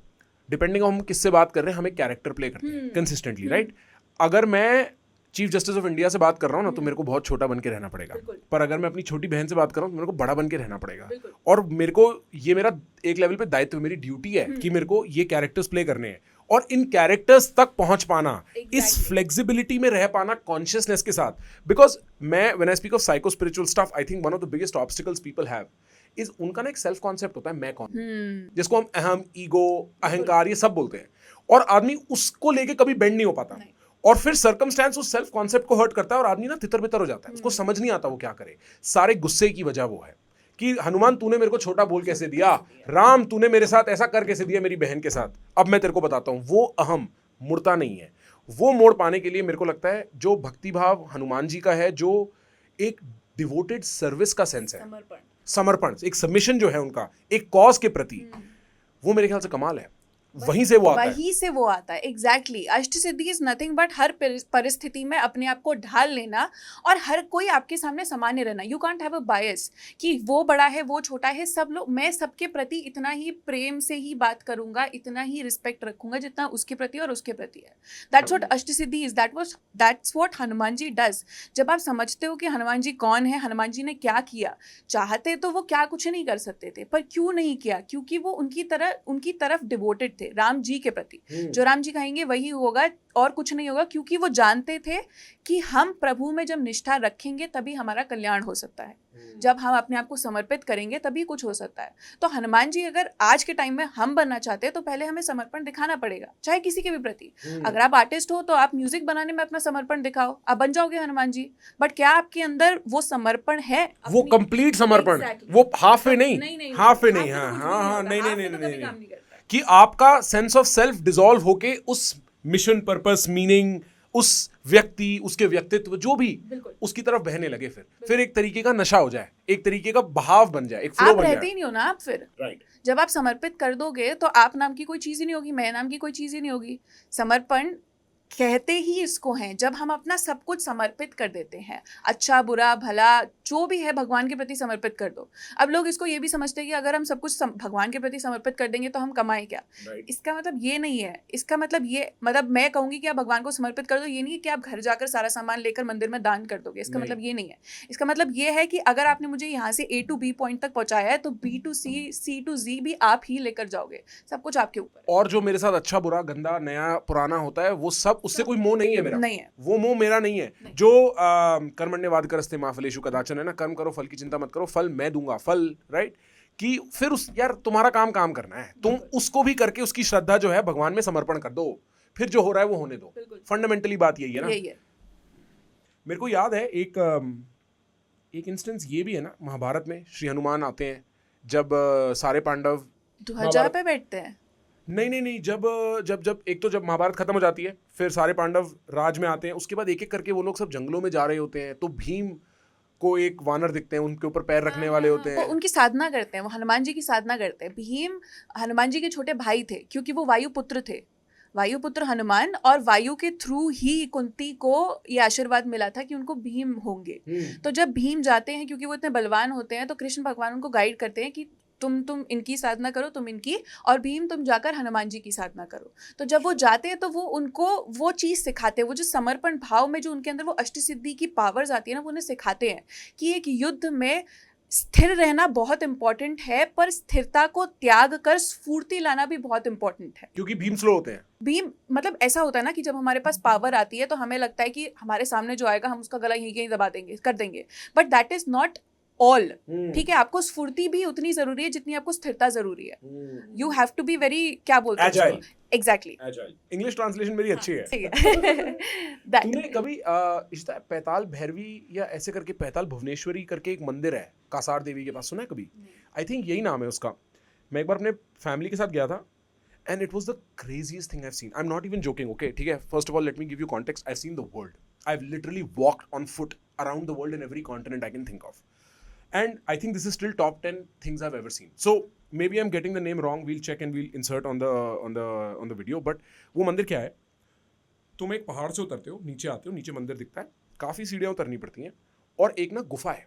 डिपेंडिंग ऑन हम किससे बात कर रहे हैं, हम एक कैरेक्टर प्ले करते हैं कंसिस्टेंटली, राइट। अगर मैं चीफ जस्टिस ऑफ इंडिया से बात कर रहा हूँ ना, तो मेरे को बहुत छोटा बन के रहना पड़ेगा, पर अगर मैं अपनी छोटी बहन से बात कर रहा हूँ तो मेरे को बड़ा बन के रहना पड़ेगा। और मेरे को ये मेरा एक लेवल पे दायित्व, मेरी ड्यूटी है कि मेरे को ये कैरेक्टर्स प्ले करने हैं, और इन कैरेक्टर्स तक पहुंच पाना, इस फ्लेक्सिबिलिटी में रह पाना कॉन्शियसनेस के साथ। बिकॉज मैं, when I speak of psycho spiritual stuff, I think one of the biggest obstacles people have is उनका ना एक सेल्फ कॉन्सेप्ट होता है, मैं कौन, जिसको हम अहम, ईगो, अहंकार, ये सब बोलते हैं, और आदमी उसको लेके कभी बेंड नहीं हो पाता, और फिर सर्कमस्टेंस उस सेल्फ कॉन्सेप्ट को हर्ट करता है, और आदमी ना तितर बितर हो जाता है, उसको समझ नहीं आता वो क्या करे। सारे गुस्से की वजह वो है कि हनुमान तूने मेरे को छोटा बोल कैसे दिया, राम तूने मेरे साथ ऐसा कर कैसे दिया मेरी बहन के साथ, अब मैं तेरे को बताता हूं। वो अहम मुड़ता नहीं है। वो मोड़ पाने के लिए मेरे को लगता है जो भक्ति भाव हनुमान जी का है, जो एक डिवोटेड सर्विस का सेंस है, समर्पण, एक सबमिशन जो है उनका एक कॉज के प्रति, वो मेरे ख्याल से कमाल है। वहीं से वो आता है। एग्जैक्टली। अष्ट सिद्धि इज नथिंग बट हर परिस्थिति में अपने आप को ढाल लेना, और हर कोई आपके सामने सामान्य रहना। यू कांट हैव अ बायस कि वो बड़ा है, वो छोटा है, सब लोग, मैं सबके प्रति इतना ही प्रेम से ही बात करूंगा, इतना ही रिस्पेक्ट रखूंगा जितना उसके प्रति और उसके प्रति है। दैट्स व्हाट अष्ट सिद्धि is, that's what Hanuman ji does. जब आप समझते हो कि हनुमान जी कौन है, हनुमान जी ने क्या किया, चाहते तो वो क्या कुछ नहीं कर सकते थे, पर क्यों नहीं किया? क्योंकि वो उनकी तरफ डिवोटेड थे। थे राम जी के प्रति, जो राम जी कहेंगे वही होगा और कुछ नहीं होगा, क्योंकि वो जानते थे कि हम प्रभु में जब निष्ठा रखेंगे तभी हमारा कल्याण हो सकता है, जब हम अपने आप को समर्पित करेंगे तभी कुछ हो सकता है। तो हनुमान जी अगर आज के टाइम में हम बनना चाहते हैं तो पहले हमें समर्पण दिखाना पड़ेगा, चाहे किसी के भी प्रति। अगर आप आर्टिस्ट हो तो आप म्यूजिक बनाने में अपना समर्पण दिखाओ, आप बन जाओगे हनुमान जी। बट क्या आपके अंदर वो समर्पण है? वो कंप्लीट समर्पण, वो हाफ वे नहीं, हाफ वे नहीं, हाँ, नहीं, कि आपका सेंस ऑफ सेल्फ डिसॉल्व होके उस मिशन, पर्पस, मीनिंग, उस व्यक्ति, उसके व्यक्तित्व जो भी उसकी तरफ बहने लगे, फिर एक तरीके का नशा हो जाए, एक तरीके का बहाव बन जाए, एक फ्लो बन जाए। आप रहते ही नहीं हो ना आप फिर। राइट। जब आप समर्पित कर दोगे तो आप नाम की कोई चीज ही नहीं होगी, मैं नाम की कोई चीज ही नहीं होगी। समर्पण कहते ही इसको हैं, जब हम अपना सब कुछ समर्पित कर देते हैं, अच्छा बुरा भला जो भी है भगवान के प्रति समर्पित कर दो। अब लोग इसको ये भी समझते हैं कि अगर हम सब कुछ भगवान के प्रति समर्पित कर देंगे तो हम कमाएं क्या। इसका मतलब ये नहीं है। इसका मतलब मैं कहूंगी कि आप भगवान को समर्पित कर दो, ये नहीं है कि आप घर जाकर सारा सामान लेकर मंदिर में दान कर दोगे। इसका मतलब ये नहीं है। इसका मतलब ये है कि अगर आपने मुझे यहाँ से A to B पॉइंट तक पहुंचाया है तो B to C, C to Z भी आप ही लेकर जाओगे। सब कुछ आपके ऊपर। और जो मेरे साथ अच्छा बुरा गंदा नया पुराना होता है वो सब, उससे कोई मोह नहीं है मेरा, नहीं है, वो मोह मेरा नहीं है। जो कर्मण्यवाद करस्ते मा फलेषु कदाचन है ना, कर्म करो फल की चिंता मत करो, फल मैं दूंगा, फल, राइट। कि फिर उस यार तुम्हारा काम करना है, तुम उसको भी करके उसकी श्रद्धा जो है भगवान में समर्पण कर दो, फिर जो हो रहा है वो होने दो। फंडामेंटली बात यही है ना। मेरे को याद है एक इंस्टेंस ये भी है ना, महाभारत में श्री हनुमान आते हैं जब सारे पांडव ध्वजा पे बैठते हैं। नहीं, जब एक तो जब महाभारत खत्म हो जाती है, फिर सारे पांडव राज में आते हैं, उसके बाद एक एक करके वो लोग सब जंगलों में जा रहे होते हैं, तो भीम को एक वानर दिखते हैं, उनके ऊपर पैर रखने वाले होते हैं, वो उनकी साधना करते हैं, वो हनुमान जी की साधना करते हैं। भीम हनुमान जी के छोटे भाई थे, क्योंकि वो वायुपुत्र थे, वायुपुत्र हनुमान, और वायु के थ्रू ही कुंती को ये आशीर्वाद मिला था कि उनको भीम होंगे। तो जब भीम जाते हैं, क्योंकि वो इतने बलवान होते हैं, तो कृष्ण भगवान उनको गाइड करते हैं कि तुम इनकी साधना करो, तुम इनकी, और भीम तुम जाकर हनुमान जी की साधना करो। तो जब वो जाते हैं तो वो उनको वो चीज़ सिखाते हैं, वो जो समर्पण भाव में जो उनके अंदर वो अष्टसिद्धि की पावर्स आती है ना, वो उन्हें सिखाते हैं कि एक युद्ध में स्थिर रहना बहुत इंपॉर्टेंट है, पर स्थिरता को त्याग कर स्फूर्ति लाना भी बहुत इंपॉर्टेंट है। क्योंकि भीम स्लो होते हैं। भीम मतलब ऐसा होता है ना कि जब हमारे पास पावर आती है तो हमें लगता है कि हमारे सामने जो आएगा हम उसका गला यहीं दबा देंगे, कर देंगे, but that is not all. ठीक है, आपको स्फूर्ति भी उतनी जरूरी है जितनी आपको स्थिरता जरूरी है। You have to be very, क्या बोलते हैं, एजाइल। एग्जैक्टली। इंग्लिश ट्रांसलेशन मेरी अच्छी है। तूने कभी पैताल भैरवी या ऐसे करके पैताल भुवनेश्वरी करके एक मंदिर है कासार देवी के पास, सुना है कभी? आई थिंक यही नाम है उसका। मैं एक बार अपने फैमिली के साथ गया था and it was the craziest thing I've seen. I'm not even joking, okay? ठीक है, first of all let me give you context. I've seen the world. I've literally walked on foot around the world in every continent I can think of. And I think this is still top 10 things I've ever seen. So maybe I'm getting the name wrong. We'll check and we'll insert on the video. But वो मंदिर क्या है? तुम एक पहाड़ से उतरते हो, नीचे आते हो, नीचे मंदिर दिखता है, काफी सीढ़ियां उतरनी पड़ती हैं, और एक ना गुफा है।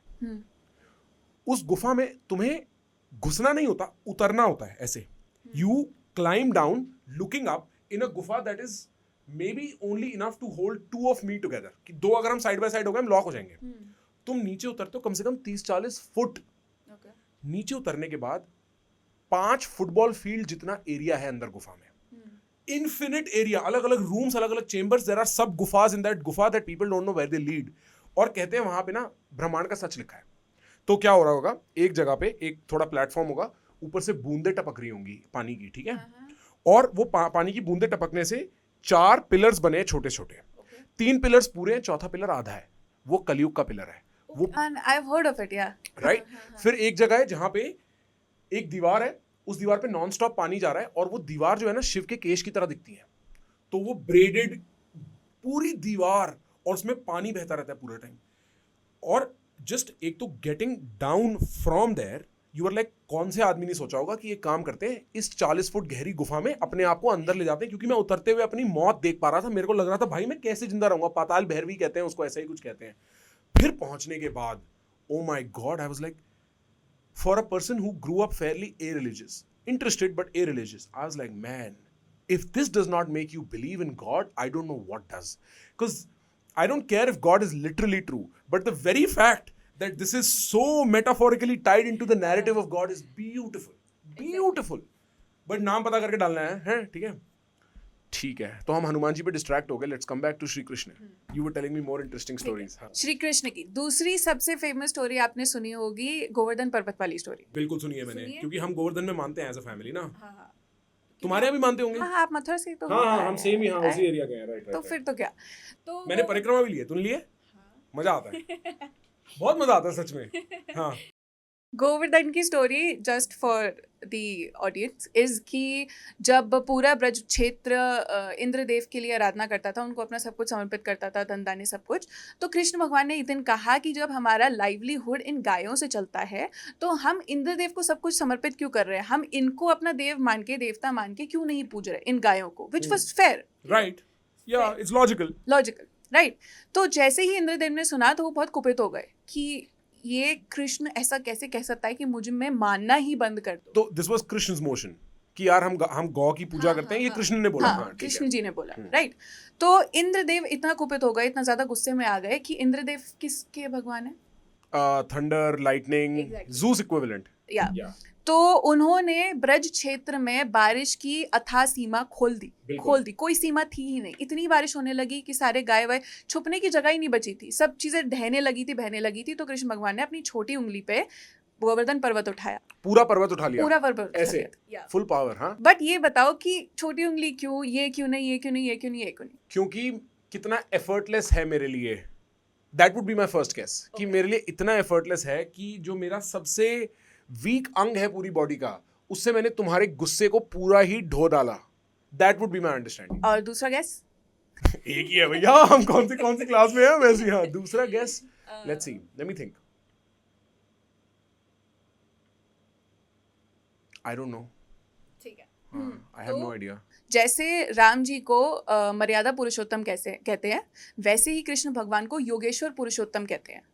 उस गुफा में तुम्हें घुसना नहीं होता, उतरना होता है ऐसे। You climb down looking up in a गुफा that is maybe only enough to hold two of me together, कि दो अगर हम साइड बाय साइड हो गए हम लॉक हो जाएंगे। तुम नीचे उतरते हो कम से कम 30-40 फुट। नीचे उतरने के बाद 5 फुटबॉल फील्ड जितना एरिया है अंदर गुफा में, इन्फिनिट एरिया, अलग अलग रूम्स, अलग अलग चेंबर्स, देयर आर सब गुफाज इन दैट गुफा that people don't know where they lead. और कहते हैं वहां पे ना ब्रह्मांड का सच लिखा है। तो क्या हो रहा होगा, एक जगह पे एक थोड़ा प्लेटफॉर्म होगा, ऊपर से बूंदे टपक रही होंगी पानी की, ठीक है, और वो पानी की बूंदे टपकने से 4 पिलर्स बने छोटे छोटे। 3 पिलर्स पूरे हैं, चौथा पिलर आधा है, वो कलयुग का पिलर है। वो I've heard of it, yeah. Right. फिर एक जगह है जहां पे एक दीवार है, उस दीवार पे नॉन स्टॉप पानी जा रहा है, और वो दीवार जो है ना शिव के केश की तरह दिखती है। तो वो ब्रेडेड पूरी दीवार, और उसमें पानी बहता रहता है पूरे टाइम। और जस्ट एक तो getting down from there, you are like, कौन से आदमी ने सोचा होगा कि ये काम करते हैं, इस 40 फुट गहरी गुफा में अपने आप को अंदर ले जाते हैं। क्योंकि मैं उतरते हुए अपनी मौत देख पा रहा था, मेरे को लग रहा था भाई मैं कैसे जिंदा रहूंगा, पाताल भैरवी कहते हैं उसको, ऐसा ही कुछ कहते हैं। फिर पहुंचने के बाद oh my God, I was like, for a person who grew up Fairlie irreligious, interested but irreligious, I was like, man, if this does not make you believe in God, I don't know what does. Because I don't care if God is literally true, but the very fact that this is so metaphorically tied into the narrative of God is beautiful. Beautiful. But नाम पता करके डालना है, ठीक है? ठीक है, तो हम हनुमान जी पे डिस्ट्रैक्ट हो गए. Let's come back to Shri Krishna. You were telling me more interesting stories. हाँ, श्री कृष्ण की दूसरी सबसे फेमस स्टोरी आपने सुनी होगी, गोवर्धन पर्वत वाली स्टोरी. बिल्कुल सुनिए मैंने, क्योंकि हम गोवर्धन में मानते हैं एज अ फैमिली ना. हाँ, तुम्हारे यहाँ भी मानते होंगे? हाँ, आप मथुरा से तो हाँ, हम सेम ही, हाँ, उसी एरिया के हैं. राइट. तो फिर तो क्या, तो मैंने परिक्रमा भी ली है. तूने लिए? मजा आता है, बहुत मजा आता है सच में. हाँ. गोवर्धन की story, just for the audience, is कि जब पूरा ब्रज क्षेत्र इंद्रदेव के लिए आराधना करता था, उनको अपना सब कुछ समर्पित करता था, धन दानी सब कुछ, तो कृष्ण भगवान ने एक दिन कहा कि जब हमारा लाइवलीहुड इन गायों से चलता है तो हम इंद्रदेव को सब कुछ समर्पित क्यों कर रहे हैं, हम इनको अपना देव मान के, देवता मान के क्यों नहीं पूज रहे इन गायों को, विच वॉज फेयर, राइट. या इट्स लॉजिकल. राइट. तो जैसे ही इंद्रदेव ने सुना तो वो बहुत कुपित हो गए कि ये कृष्ण ऐसा कैसे कह सकता है कि मुझे मैं मानना ही बंद कर दूं. तो दिस वाज कृष्ण's मोशन कि यार हम गौ की पूजा करते हैं. ये कृष्ण ने बोला. हाँ, ठीक कृष्ण है. जी ने बोला. राइट. तो इंद्रदेव इतना कुपित हो गए, इतना ज्यादा गुस्से में आ गए कि इंद्रदेव किसके भगवान है? Thunder, lightning, Zeus equivalent. या तो उन्होंने ब्रज क्षेत्र में बारिश की अथाह सीमा खोल दी. कोई सीमा थी ही नहीं. इतनी बारिश होने लगी कि सारे गाय वाय छुपने की जगह ही नहीं बची थी, सब चीजें बहने लगी थी. तो कृष्ण भगवान ने अपनी छोटी उंगली पे गोवर्धन पर्वत उठाया. पूरा पर्वत उठा लिया. पूरा पर्वत ऐसे फुल पावर. हाँ. बट ये बताओ कि छोटी उंगली क्यों, ये क्यों नहीं, ये क्यों नहीं, ये क्यों नहीं, ये क्यों नहीं? क्योंकि कितना एफर्टलेस है मेरे लिए. That would be my first guess कि मेरे लिए इतना एफर्टलेस है कि जो मेरा सबसे वीक अंग है पूरी बॉडी का, उससे मैंने तुम्हारे गुस्से को पूरा ही ढो डाला. That would be my understanding. और दूसरा गैस? एक ही है भैया, हम कौन सी क्लास में हैं वैसे. हाँ, दूसरा guess, let's see, let me think. I don't know. ठीक है. I have no idea. जैसे राम जी को मर्यादा पुरुषोत्तम कैसे कहते हैं, वैसे ही कृष्ण भगवान को योगेश्वर पुरुषोत्तम कहते हैं.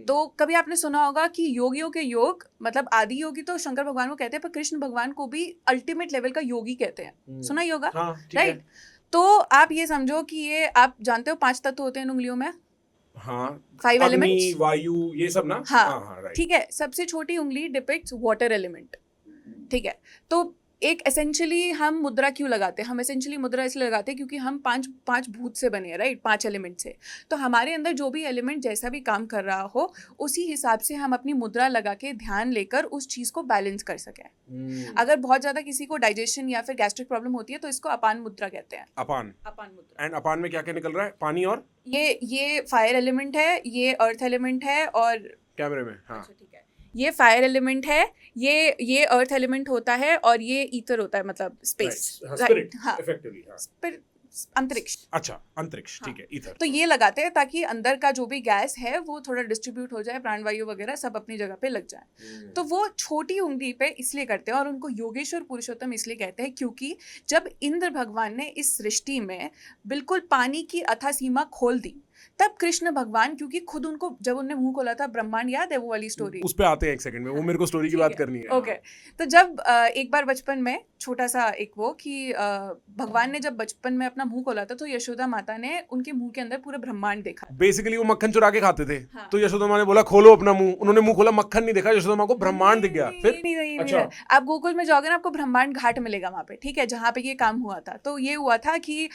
तो कभी आपने सुना होगा कि योगियों के योग, मतलब आदि योगी तो शंकर भगवान को कहते हैं, पर कृष्ण भगवान को भी अल्टीमेट लेवल का योगी कहते हैं. सुना ही होगा. राइट. तो आप ये समझो कि ये, आप जानते हो 5 तत्व होते हैं इन उंगलियों में. हाँ, 5 एलिमेंट्स. अग्नि, वायु, ये सब ना. हाँ, राइट. ठीक है. सबसे छोटी उंगली डिपिक्ट्स वाटर एलिमेंट. ठीक है. तो एक एसेंशियली हम मुद्रा क्यों लगाते हैं? हम एसेंशियली मुद्रा इसलिए लगाते हैं क्योंकि हम पांच भूत से बने हैं. राइट. 5 एलिमेंट से. तो हमारे अंदर जो भी एलिमेंट जैसा भी काम कर रहा हो, उसी हिसाब से हम अपनी मुद्रा लगा के ध्यान लेकर उस चीज को बैलेंस कर सकें. अगर बहुत ज्यादा किसी को डाइजेशन या फिर गैस्ट्रिक प्रॉब्लम होती है तो इसको अपान मुद्रा कहते हैं. अपान मुद्रा. एंड अपान में क्या क्या निकल रहा है? पानी और ये फायर एलिमेंट है, ये अर्थ एलिमेंट है, और कैमरे में. हाँ, ठीक है, ये फायर एलिमेंट है, ये अर्थ एलिमेंट होता है, और ये ईथर होता है, मतलब स्पेस. Spirit effectively. अंतरिक्ष. अच्छा, अंतरिक्ष. ठीक है, ईथर. तो ये लगाते हैं ताकि अंदर का जो भी गैस है वो थोड़ा डिस्ट्रीब्यूट हो जाए, प्राणवायु वगैरह सब अपनी जगह पे लग जाए. तो वो छोटी उंगली पे इसलिए करते हैं, और उनको योगेश्वर पुरुषोत्तम इसलिए कहते हैं क्योंकि जब इंद्र भगवान ने इस सृष्टि में बिल्कुल पानी की अथाह सीमा खोल दी, तब कृष्ण भगवान, क्योंकि खुद उनको जब उनने मुंह खोला था, ब्रह्मांड याद है वो वाली स्टोरी? उस पे आते हैं एक सेकंड में. वो मेरे को स्टोरी की बात करनी है. ओके. तो जब एक बार बचपन में छोटा सा एक वो कि भगवान ने जब बचपन में अपना मुंह खोला था, तो यशोदा माता ने उनके मुंह के अंदर पूरा ब्रह्मांड देखा. बेसिकली वो मक्खन चुरा के खाते थे. तो यशोदा माँ ने बोला खोलो अपना मुंह. उन्होंने मुंह खोला, मक्खन नहीं देखा, यशोदा माँ को ब्रह्मांड दिख गया. फिर अच्छा, आप गोकुल में जाओगे ना, आपको ब्रह्मांड घाट मिलेगा वहां पे. ठीक है, जहाँ पे ये काम हुआ था. तो ये हुआ था कि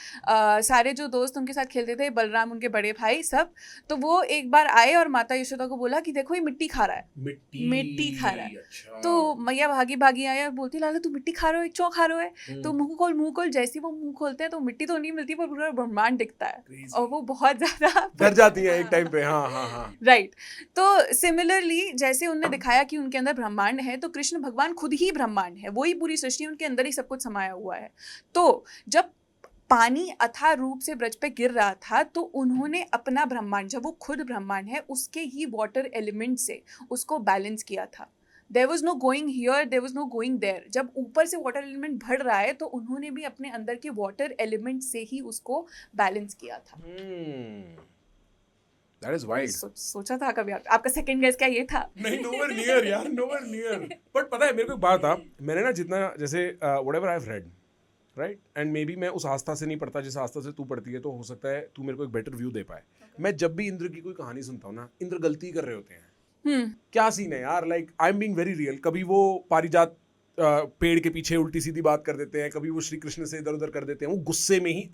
सारे जो दोस्त उनके साथ खेलते थे, बलराम, उनके बड़े भाई, सब, तो वो एक बार आए और माता यशोदा को बोला कि देखो ये मिट्टी खा रहा है. मिट्टी खा रहा है. अच्छा. तो मैया भागी आया और बोलती, लाला तू मिट्टी खा रहे हो, क्यों खा रहे हो? तो मुंह खोल. जैसे वो मुंह खोलते हैं तो मिट्टी तो नहीं मिलती, पर पूरा ब्रह्मांड दिखता है, और वो बहुत ज्यादा डर जाती है एक टाइम पे. हाँ. राइट. तो सिमिलरली जैसे उन्होंने दिखाया कि उनके अंदर ब्रह्मांड है, तो कृष्ण भगवान खुद ही ब्रह्मांड है, वही पूरी सृष्टि, उनके अंदर ही सब कुछ समाया हुआ है. तो जब पानी अथाह रूप से ब्रज पे गिर रहा था, तो उन्होंने अपना ब्रह्मांड, जब वो खुद ब्रह्मांड है, उसके ही वाटर एलिमेंट से उसको बैलेंस किया था. There was no going here, there was no going there. जब ऊपर से वाटर एलिमेंट बढ़ रहा है, तो उन्होंने भी अपने अंदर के वाटर एलिमेंट से ही उसको बैलेंस किया था. That is wild. सोचा था कभी आपका सेकंड गेस क्या ये था? नहीं, nowhere near यार, nowhere near. But पता है मेरे को एक बात था, मैंने ना जितना जैसे whatever I've read, right, and maybe मैं उस आस्था से नहीं पढ़ता जिस आस्था से तू पढ़ती है, तो हो सकता है तू मेरे को एक बेटर व्यू दे पाए. मैं जब भी इंद्र की कोई कहानी सुनता हूँ ना, इंद्र गलती कर रहे होते हैं. क्या सीन है यार? Like I am being very real. कभी वो पारिजात पेड़ के पीछे उल्टी सीधी बात कर देते हैं, कभी वो श्री कृष्ण से इधर उधर कर देते हैं, वो गुस्से में ही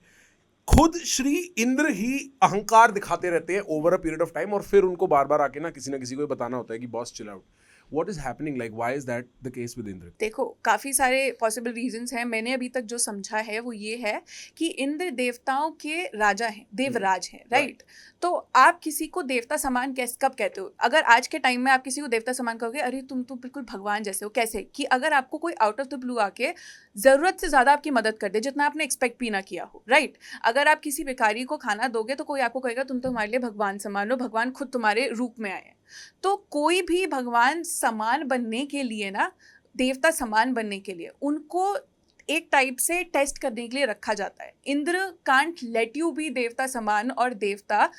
खुद श्री इंद्र ही अहंकार दिखाते रहते हैं over a period of time, और फिर उनको बार बार आके ना किसी को ये बताना होता है कि boss chill out. What is happening? Like, why is that the case with Indra? देखो काफ़ी सारे पॉसिबल रीजंस हैं. मैंने अभी तक जो समझा है वो ये है कि इंद्र देवताओं के राजा हैं, देवराज हैं, राइट? तो आप किसी को देवता समान कब कहते हो? अगर आज के टाइम में आप किसी को देवता समान कहोगे, अरे तुम तो बिल्कुल भगवान जैसे हो. कैसे? कि अगर आपको कोई आउट ऑफ द ब्लू आके ज़रूरत से ज़्यादा आपकी मदद कर दे, जितना आपने एक्सपेक्ट भी ना किया हो, राइट? अगर आप किसी भिखारी को खाना दोगे तो कोई आपको कहेगा तुम तो हमारे लिए भगवान समान हो, भगवान खुद तुम्हारे रूप में आए हैं. तो कोई भी भगवान समान बनने के लिए ना, देवता समान बनने के लिए उनको एक टाइप से टेस्ट करने के लिए रखा जाता है. Indra can't let you be देवता समान और देवता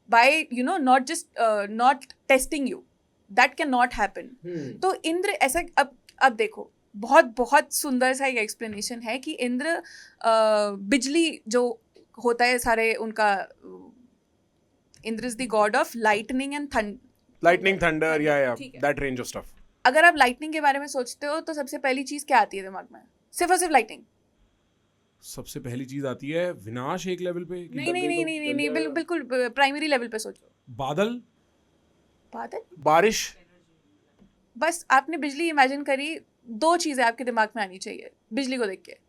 by not just not testing you. That cannot नॉट हैपन. तो इंद्र ऐसा अब देखो, बहुत बहुत सुंदर सा एक एक्सप्लेनेशन है कि इंद्र बिजली जो होता है सारे उनका, Indra is the God of lightning and Lightning, thunder, yeah, ठीक है. that range of stuff. अगर आप लाइटनिंग के बारे में सोचते हो तो सबसे पहली चीज क्या आती है दिमाग में? सिर्फ और सिर्फ लाइटनिंग. सबसे पहली चीज आती है विनाश एक लेवल पे. नहीं, बिल्कुल प्राइमरी लेवल पे सोचो. बादल, बारिश. बस आपने बिजली इमेजिन करी, दो चीजें आपके दिमाग में आनी चाहिए बिजली को देख के.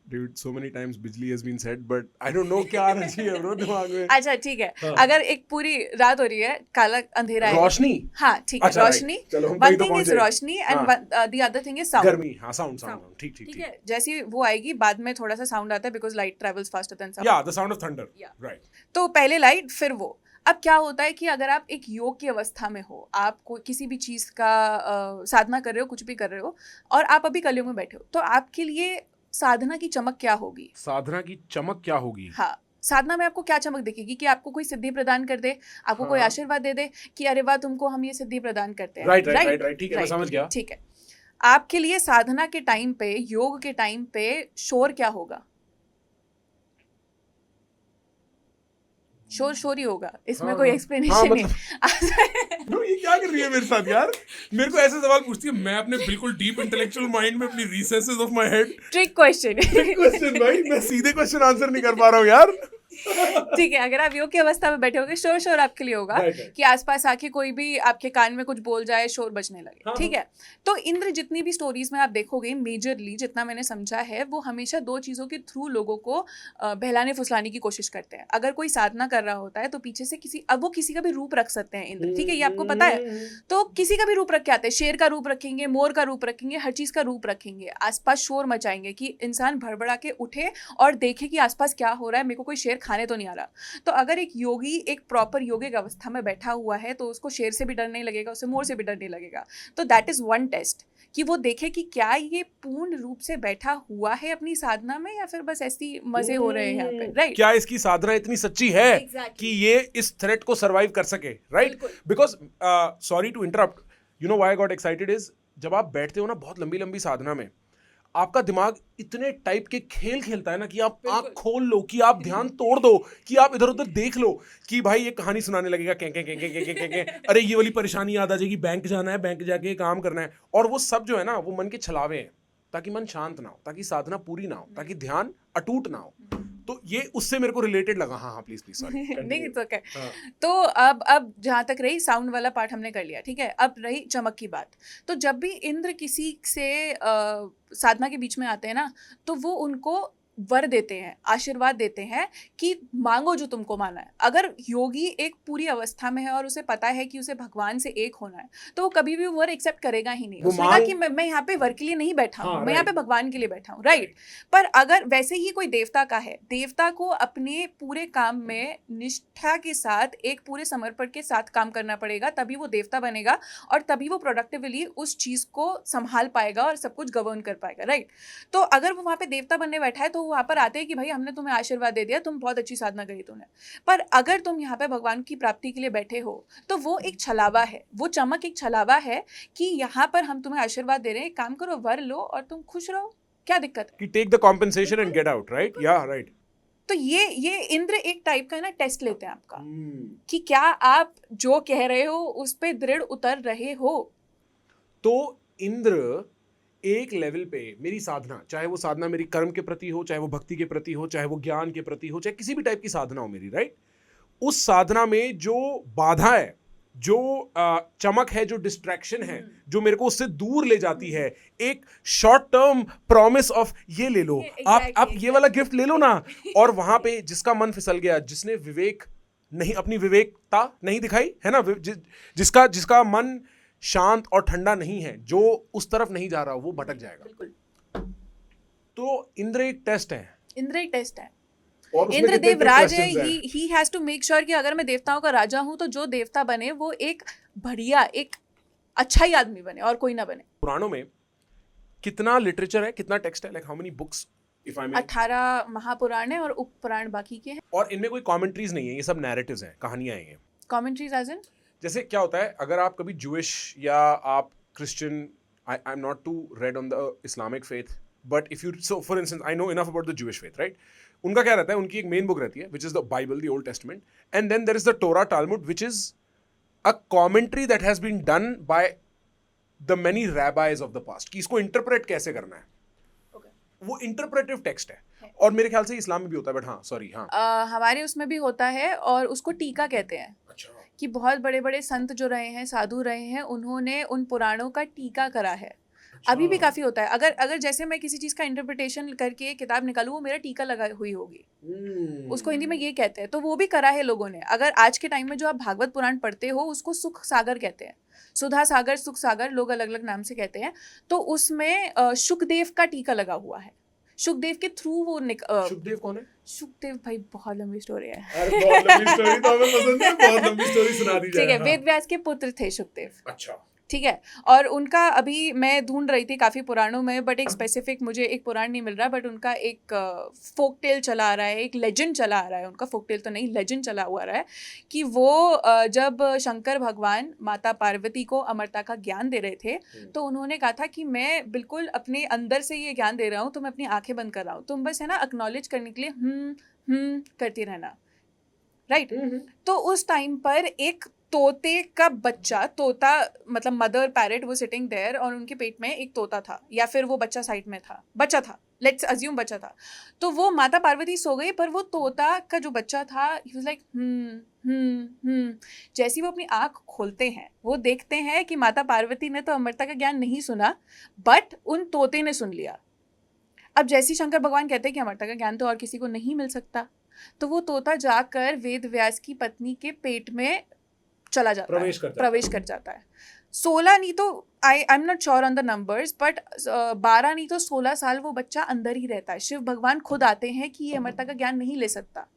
Dude, so many times बिजली has been said, but I don't know क्या आना चाहिए bro दिमाग में. अच्छा ठीक है. हाँ. अगर एक पूरी रात हो रही है, काला अंधेरा है. रोशनी. हाँ ठीक है. रोशनी. One thing is Roshni and the other thing is sound. गर्मी. हाँ, sound. ठीक है. जैसी वो आएगी, बाद में थोड़ा सा साउंड आता है because light travels faster than sound. Yeah, the sound of thunder. Yeah. Right. तो पहले लाइट, फिर वो. अब क्या होता है कि अगर आप एक योग की अवस्था में हो, आप किसी भी चीज़ का साधना कर रहे हो, कुछ भी कर रहे हो, और आप अभी कलयुग में बैठे हो, तो आपके लिए साधना की चमक क्या होगी? साधना की चमक क्या होगी? हाँ, साधना में आपको क्या चमक दिखेगी? कि आपको कोई सिद्धि प्रदान कर दे, आपको कोई आशीर्वाद दे दे कि अरे वाह तुमको हम ये सिद्धि प्रदान करते हैं. राइट. ठीक है, मैं समझ गया. ठीक है. आपके लिए साधना के टाइम पे, योग के टाइम पे शोर क्या होगा? शोर ही होगा. इसमें कोई एक्सप्लेनेशन नहीं. ये क्या कर रही है मेरे साथ यार? मेरे को ऐसे सवाल पूछती है, मैं अपने बिल्कुल डीप इंटेलेक्चुअल माइंड में अपनी recesses of my head. Trick question भाई, मैं सीधे क्वेश्चन आंसर नहीं कर पा रहा हूँ यार. ठीक है. अगर आप योग की अवस्था में बैठे होगे, शोर आपके लिए होगा. कि आसपास आके कोई भी आपके कान में कुछ बोल जाए, शोर बजने लगे. ठीक है. तो इंद्र जितनी भी स्टोरीज में आप देखोगे, मेजरली जितना मैंने समझा है, वो हमेशा दो चीजों के थ्रू लोगों को बहलाने फुसलाने की कोशिश करते हैं. अगर कोई साधना कर रहा होता है तो पीछे से वो किसी का भी रूप रख सकते हैं इंद्र. ठीक है, ये आपको पता है. तो किसी का भी रूप रख के आते हैं. शेर का रूप रखेंगे, मोर का रूप रखेंगे, हर चीज का रूप रखेंगे. आसपास शोर मचाएंगे कि इंसान भड़बड़ा के उठे और देखे कि आसपास क्या हो रहा है, मेरे को कोई शेर खाने तो नहीं आ रहा. तो अगर एक योगी एक प्रॉपर योगिक अवस्था में बैठा हुआ है तो उसको शेर से भी डर नहीं लगेगा, उसे मोर से भी डर नहीं लगेगा. तो दैट इज वन टेस्ट, कि वो देखे कि क्या ये पूर्ण रूप से बैठा हुआ है अपनी साधना में, या फिर बस ऐसी मजे हो रहे हैं यहाँ पे. राइट. क्या इसकी साधना इतनी सच्ची है कि ये इस थ्रेट को सरवाइव कर सके? Right. Because sorry to interrupt, you know why I got excited is, जब आप बैठते हो ना बहुत लंबी लंबी साधना में, आपका दिमाग इतने टाइप के खेल खेलता है ना कि आप आंख खोल लो, कि आप ध्यान तोड़ दो, कि आप इधर उधर देख लो, कि भाई ये कहानी सुनाने लगेगा, के अरे ये वाली परेशानी याद आ जाएगी, बैंक जाना है, बैंक जाके काम करना है. और वो सब जो है ना, वो मन के छलावे हैं, ताकि मन शांत ना हो, ताकि साधना पूरी ना हो, ताकि ध्यान अटूट ना हो. तो ये उससे मेरे को रिलेटेड लगा. हाँ प्लीज सॉरी. नहीं तो क्या. तो अब जहाँ तक रही साउंड वाला पार्ट हमने कर लिया. ठीक है. अब रही चमक की बात. तो जब भी इंद्र किसी से साधना के बीच में आते हैं ना, तो वो उनको वर देते हैं, आशीर्वाद देते हैं कि मांगो जो तुमको माना है. अगर योगी एक पूरी अवस्था में है और उसे पता है कि उसे भगवान से एक होना है, तो वो कभी भी वर एक्सेप्ट करेगा ही नहीं. उसने कहा कि मैं यहाँ पे वर के लिए नहीं बैठा हूँ, मैं यहाँ पे भगवान के लिए बैठा हूँ. राइट. पर अगर वैसे ही कोई देवता का है, देवता को अपने पूरे काम में निष्ठा के साथ, एक पूरे समर्पण के साथ काम करना पड़ेगा, तभी वो देवता बनेगा और तभी वो प्रोडक्टिवली उस चीज को संभाल पाएगा और सब कुछ गवर्न कर पाएगा. राइट. तो अगर वो वहाँ पे देवता बनने बैठा है तो वहाँ पर आते हैं कि भाई हमने तुम्हें आशीर्वाद दे दिया, तुम बहुत अच्छी साधना करी तुमने. पर अगर तुम यहाँ पे भगवान की प्राप्ति के लिए बैठे हो तो वो एक छलावा है, वो चमक एक छलावा है कि यहाँ पर हम तुम्हें आशीर्वाद दे रहे हैं, काम करो, वर लो और तुम खुश रहो. क्या दिक्कत है? कि take the compensation and get out. Right. या राइट. तो ये इंद्र एक टाइप का ना टेस्ट लेते हैं आपका, कि क्या आप जो कह रहे हो उस पे दृढ़ उतर रहे हो. तो इंद्र एक लेवल पे मेरी साधना, चाहे वो साधना मेरी कर्म के प्रति हो, चाहे वो भक्ति के प्रति हो, चाहे वो ज्ञान के प्रति हो, चाहे किसी भी टाइप की साधना हो मेरी, राइट, उस साधना में जो बाधा है, जो चमक है, जो डिस्ट्रैक्शन है, जो मेरे को उससे दूर ले जाती है, एक शॉर्ट टर्म प्रॉमिस ऑफ ये ले लो, आप ये वाला गिफ्ट ले लो ना, और वहां पे जिसका मन फिसल गया, जिसने विवेक नहीं, अपनी विवेकता नहीं दिखाई है ना, जिसका मन शांत और ठंडा नहीं है, जो उस तरफ नहीं जा रहा, वो भटक जाएगा। बिल्कुल। तो इंद्र एक टेस्ट है, इंद्र एक टेस्ट है, और उसमें इंद्र कितने देवराज है, questions हैं? He has to make sure कि अगर मैं देवताओं का राजा हूं तो जो देवता बने वो एक बढ़िया, एक अच्छा ही आदमी बने और कोई ना बने। पुराणों में कितना लिटरेचर है, कितना टेक्स्ट है, like how many books if I may? 18 महापुराण है और उपपुराण बाकी के हैं। और इनमें कोई कमेंट्रीज नहीं है, ये सब नैरेटिव्स हैं, कहानियां हैं ये। कमेंट्रीज एज इन जैसे क्या होता है, अगर आप कभी जूइश या आप Christian, I am not to read on the Islamic faith, but if you, so for instance I know enough about the Jewish faith, right, उनका क्या रहता है, उनकी एक मेन बुक रहती है which is the Bible, the Old Testament, and then there is the Torah Talmud which is a commentary that has been done by the many rabbis of the past, कि इसको interpret कैसे करना है। वो interpretive text है, और मेरे ख्याल से इस्लाम में भी होता है, बट हाँ सॉरी, हाँ हमारे उसमें भी होता है और उसको टीका कहते हैं। अच्छा, कि बहुत बड़े बड़े संत जो रहे हैं, साधु रहे हैं, उन्होंने उन पुराणों का टीका करा है। अभी भी काफी होता है। अगर जैसे मैं किसी चीज का इंटरप्रिटेशन करके किताब निकालूं, वो मेरा टीका लगा हुई होगी, उसको हिंदी में ये कहते हैं, तो वो भी करा है लोगों ने। अगर आज के टाइम में जो आप भागवत पुराण पढ़ते हो, उसको सुख सागर कहते हैं, सुधा सागर, सुख सागर, लोग अलग अलग नाम से कहते हैं। तो उसमें शुकदेव का टीका लगा हुआ है, शुकदेव के थ्रू वो शुकदेव कौन है? शुकदेव भाई बहुत लंबी स्टोरी है। अरे बहुत लंबी स्टोरी तो हमें पसंद है, बहुत लंबी स्टोरी सुना दी जाए। ठीक है, वेद व्यास के पुत्र थे शुकदेव। अच्छा, ठीक है, और उनका अभी मैं ढूंढ रही थी काफ़ी पुराणों में, बट एक स्पेसिफिक मुझे एक पुराण नहीं मिल रहा, बट उनका एक फोक टेल चला आ रहा है, एक लेजेंड चला आ रहा है, उनका फोक टेल तो नहीं, लेजेंड चला हुआ रहा है कि वो जब शंकर भगवान माता पार्वती को अमरता का ज्ञान दे रहे थे, तो उन्होंने कहा था कि मैं बिल्कुल अपने अंदर से ये ज्ञान दे रहा हूँ, तो मैं अपनी आंखें बंद कर रहा हूँ, तुम बस है ना एक्नॉलेज करने के लिए करती रहना, राइट। तो उस टाइम पर एक तोते का बच्चा, तोता मतलब मदर पैरेट, वो सिटिंग देयर, और उनके पेट में एक तोता था, या फिर वो बच्चा साइड में था, बच्चा था, लेट्स अज्यूम बच्चा था। तो वो माता पार्वती सो गई, पर वो तोता का जो बच्चा था, ही वाज लाइक जैसे वो अपनी आँख खोलते हैं, वो देखते हैं कि माता पार्वती ने तो अमरता का ज्ञान नहीं सुना, बट उन तोते ने सुन लिया। अब जैसे शंकर भगवान कहते हैं कि अमरता का ज्ञान तो और किसी को नहीं मिल सकता, तो वो तोता जाकर वेद व्यास की पत्नी के पेट में चला जाता है, प्रवेश कर जाता है। 16 नहीं तो आई am not sure on the numbers, but 12 नहीं तो 16 साल वो बच्चा अंदर ही रहता है। शिव भगवान खुद आते हैं कि ये अमरता का ज्ञान नहीं ले सकता,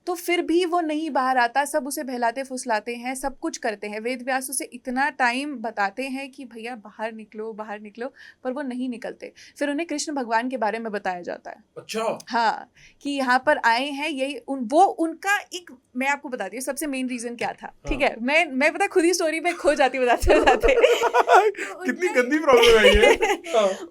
तो फिर भी वो नहीं बाहर आता, सब उसे बहलाते फुसलाते हैं, सब कुछ करते हैं। वेद व्यास उसे इतना टाइम बताते हैं कि भैया बाहर निकलो, बाहर निकलो, पर वो नहीं निकलते। फिर उन्हें कृष्ण भगवान के बारे में बताया जाता है। अच्छा, हाँ, कि यहाँ पर आए हैं, यही वो उनका एक, मैं आपको बताती हूँ सबसे मेन रीजन क्या था। ठीक है, मैं पता खुद ही स्टोरी में खो जाती बताते बताते कितनी गंदी प्रॉब्लम है ये।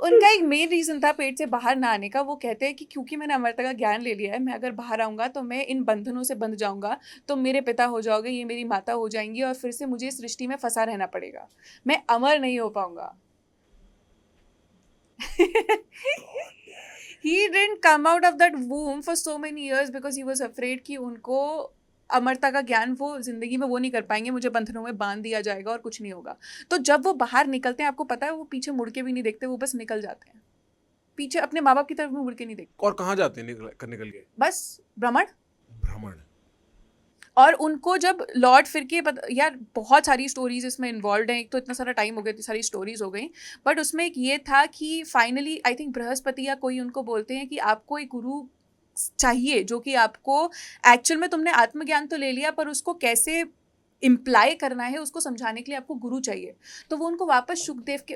उनका एक मेन रीजन था पेट से बाहर ना आने का। वो कहते हैं कि क्योंकि मैंने अमरता का ज्ञान ले लिया है, मैं अगर बाहर आऊंगा तो मैं इन बंधनों से बंध जाऊंगा, तो मेरे पिता हो जाओगे, ये मेरी माता हो जाएंगी, और फिर से मुझे इस सृष्टि में फंसा रहना पड़ेगा, मैं अमर नहीं हो पाऊंगा। He didn't come out of that womb for so many years because he was afraid कि उनको अमरता का ज्ञान वो जिंदगी में वो नहीं कर पाएंगे, मुझे बंधनों में बांध दिया जाएगा और कुछ नहीं होगा। तो जब वो बाहर निकलते हैं, आपको पता है वो पीछे मुड़ के भी नहीं देखते, वो बस निकल जाते हैं पीछे, अपने माँ बाप की तरफ मुड़ के नहीं देखते। और कहाँ जाते हैं निकल के? बस भ्रमण। और उनको जब लौट फिर के यार बहुत सारी स्टोरीज इसमें इन्वॉल्व हैं, एक तो इतना सारा टाइम हो गया, इतनी सारी स्टोरीज हो गई, बट उसमें एक ये था कि फाइनली आई थिंक बृहस्पति या कोई उनको बोलते हैं कि आपको एक गुरु चाहिए जो कि आपको एक्चुअल में, तुमने आत्मज्ञान तो ले लिया, पर उसको कैसे इम्प्लाई करना है उसको समझाने के लिए आपको गुरु चाहिए। तो वो उनको वापस शुकदेव के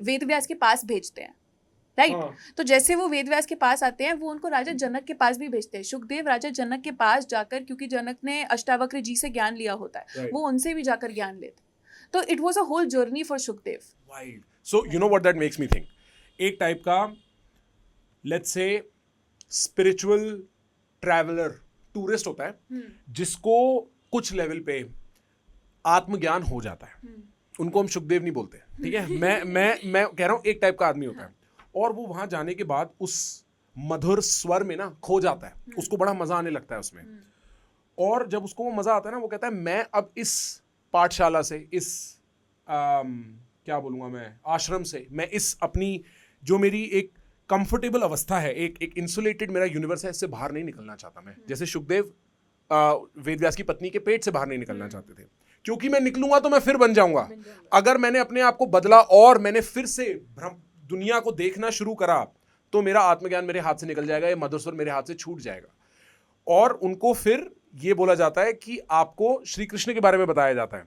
वेद व्यास के पास भेजते हैं, राइट। तो जैसे वो वेद व्यास के पास आते हैं, वो उनको राजा जनक के पास भी भेजते हैं। शुकदेव राजा जनक के पास जाकर, क्योंकि जनक ने अष्टावक्र जी से ज्ञान लिया होता है, वो उनसे भी जाकर ज्ञान लेते। तो it was a whole journey for Shukdev. Wild. So you know what that makes me think, एक टाइप का let's say spiritual traveller, tourist होता है जिसको कुछ लेवल पे आत्मज्ञान हो जाता है, उनको हम सुखदेव नहीं बोलते, ठीक है। मैं कह रहा हूँ एक टाइप का आदमी होता है और वो वहां जाने के बाद उस मधुर स्वर में ना खो जाता है, उसको बड़ा मजा आने लगता है उसमें। और जब उसको वो मजा आता है ना, वो कहता है मैं अब इस पाठशाला से, इस क्या बोलूँगा मैं, आश्रम से, मैं इस अपनी जो मेरी एक कंफर्टेबल अवस्था है, एक इंसुलेटेड मेरा यूनिवर्स है, इससे बाहर नहीं निकलना चाहता मैं। जैसे सुखदेव वेदव्यास की पत्नी के पेट से बाहर नहीं निकलना चाहते थे, क्योंकि मैं निकलूंगा तो मैं फिर बन जाऊंगा। अगर मैंने अपने आप को बदला और मैंने फिर से दुनिया को देखना शुरू करा तो मेरा आत्मज्ञान मेरे हाथ से निकल जाएगा, ये मधुर स्वर मेरे हाथ से छूट जाएगा। और उनको फिर ये बोला जाता है कि आपको श्री कृष्ण के बारे में बताया जाता है।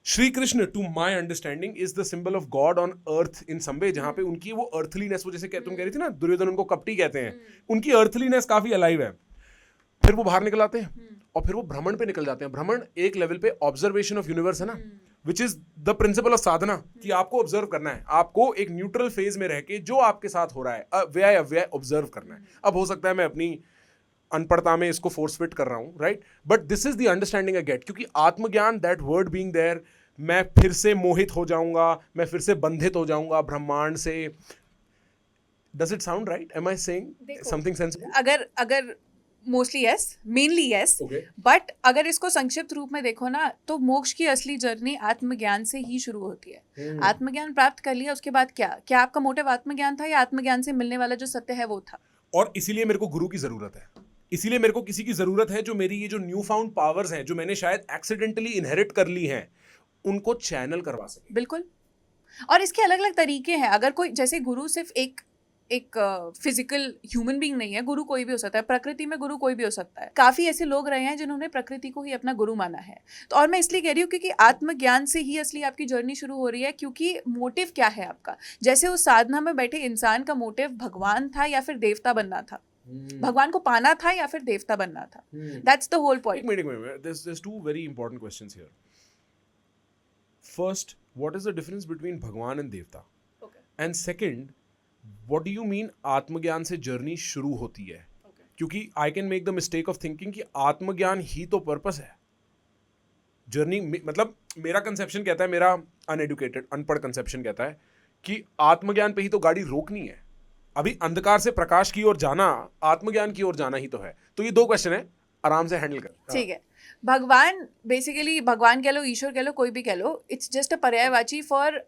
Shri Krishna to my understanding is the symbol of God on earth in some way, जहां पे उनकी वो अर्थलीनेस, वो जैसे तुम कह रही थी ना दुर्योधन उनको कपटी कहते हैं, उनकी अर्थलीनेस काफी अलाइव है। फिर वो बाहर निकल आते हैं और फिर वो भ्रमण पे निकल जाते हैं। भ्रमण एक लेवल पे ऑब्जर्वेशन ऑफ यूनिवर्स है ना, which is the principle of sadhana, कि आपको ऑब्जर्व करना है, आपको एक न्यूट्रल फेज में रह के जो आपके साथ हो रहा है अव्यय अव्यय ऑब्जर्व करना है। अब हो सकता है मैं अपनी अनपढ़ता में इसको फोर्स फिट कर रहा हूँ, right, but this is the understanding I get, क्योंकि आत्मज्ञान, दैट वर्ड बीइंग देयर, मैं फिर से मोहित हो जाऊंगा, मैं फिर से बंधित हो जाऊंगा ब्रह्मांड से। Does it sound right? Am I saying something sensible? अगर mostly yes, mainly yes, but अगर इसको संक्षिप्त रूप में देखो ना, तो मोक्ष की असली जर्नी आत्मज्ञान से ही शुरू होती है। आत्मज्ञान प्राप्त कर लिया, उसके बाद क्या आपका मोटिव आत्मज्ञान था या आत्मज्ञान से मिलने वाला जो सत्य है वो था? और इसीलिए मेरे को गुरु की जरूरत है, इसीलिए मेरे को किसी की जरूरत है जो मेरी ये जो न्यू फाउंड पावर्स हैं, जो मैंने शायद एक्सीडेंटली इनहेरिट कर ली हैं, उनको चैनल करवा सके। बिल्कुल। और इसके अलग अलग तरीके हैं। अगर कोई, जैसे गुरु सिर्फ एक फिजिकल ह्यूमन बीइंग नहीं है, गुरु कोई भी हो सकता है, प्रकृति में गुरु कोई भी हो सकता है। काफी ऐसे लोग रहे हैं जिन्होंने प्रकृति को ही अपना गुरु माना है। तो और मैं इसलिए कह रही हूँ क्योंकि आत्मज्ञान से ही असली आपकी जर्नी शुरू हो रही है, क्योंकि मोटिव क्या है आपका। जैसे उस साधना में बैठे इंसान का मोटिव भगवान था या फिर देवता बनना था, भगवान को पाना था या फिर देवता बनना था। That's the whole point. There's two very important questions here. First, what is the difference between भगवान and देवता? Okay. And second, what do you mean आत्मज्ञान से जर्नी शुरू होती है? Okay. क्योंकि I can make the mistake of thinking कि आत्मज्ञान ही तो पर्पस है। जर्नी मतलब मेरा कंसेप्शन कहता है, मेरा अनएडुकेटेड अनपढ़ कंसेप्शन कहता है कि आत्मज्ञान पे ही तो गाड़ी रोकनी है। अभी अंधकार से प्रकाश की ओर जाना, आत्मज्ञान की ओर जाना ही तो है। तो ये दो क्वेश्चन है, आराम से हैंडल कर। ठीक है। भगवान बेसिकली, भगवान कह लो, ईश्वर कह लो, कोई भी कह लो, इट्स जस्ट अ पर्यायवाची फॉर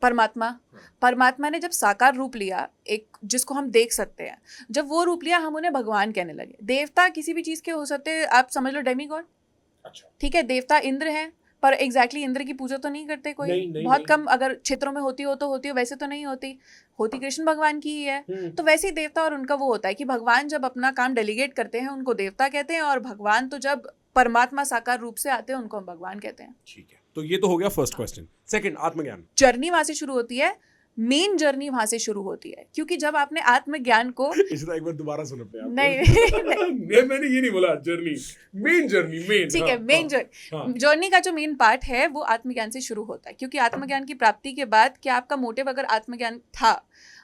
परमात्मा। परमात्मा ने जब साकार रूप लिया, एक जिसको हम देख सकते हैं, जब वो रूप लिया, हम उन्हें भगवान कहने लगे। देवता किसी भी चीज के हो सकते हैं, आप समझ लो डेमी गॉड। अच्छा, ठीक है, देवता इंद्र है, पर एग्जैक्टली इंद्र की पूजा तो नहीं करते कोई, बहुत कम, अगर क्षेत्रों में होती हो तो होती हो, वैसे तो नहीं होती, होती कृष्ण भगवान की ही है। तो वैसे ही देवता और उनका वो होता है कि भगवान जब अपना काम डेलीगेट करते हैं उनको देवता कहते हैं, और भगवान तो जब परमात्मा साकार रूप से आते हैं उनको हम भगवान कहते हैं। ठीक है, तो ये तो हो गया फर्स्ट क्वेश्चन। सेकंड, आत्मज्ञान जर्नी वहां से शुरू होती है, मेन जर्नी वहां से शुरू होती है, क्योंकि जब आपने आत्मज्ञान को इसका एक बार दोबारा सुनो पे आप। नहीं मैंने ये नहीं बोला जर्नी, मेन जर्नी, मेन। ठीक है, मेन जर्नी का जो मेन पार्ट है वो आत्मज्ञान से शुरू होता है, क्योंकि आत्मज्ञान की प्राप्ति के बाद, क्या आपका मोटिव अगर आत्मज्ञान था,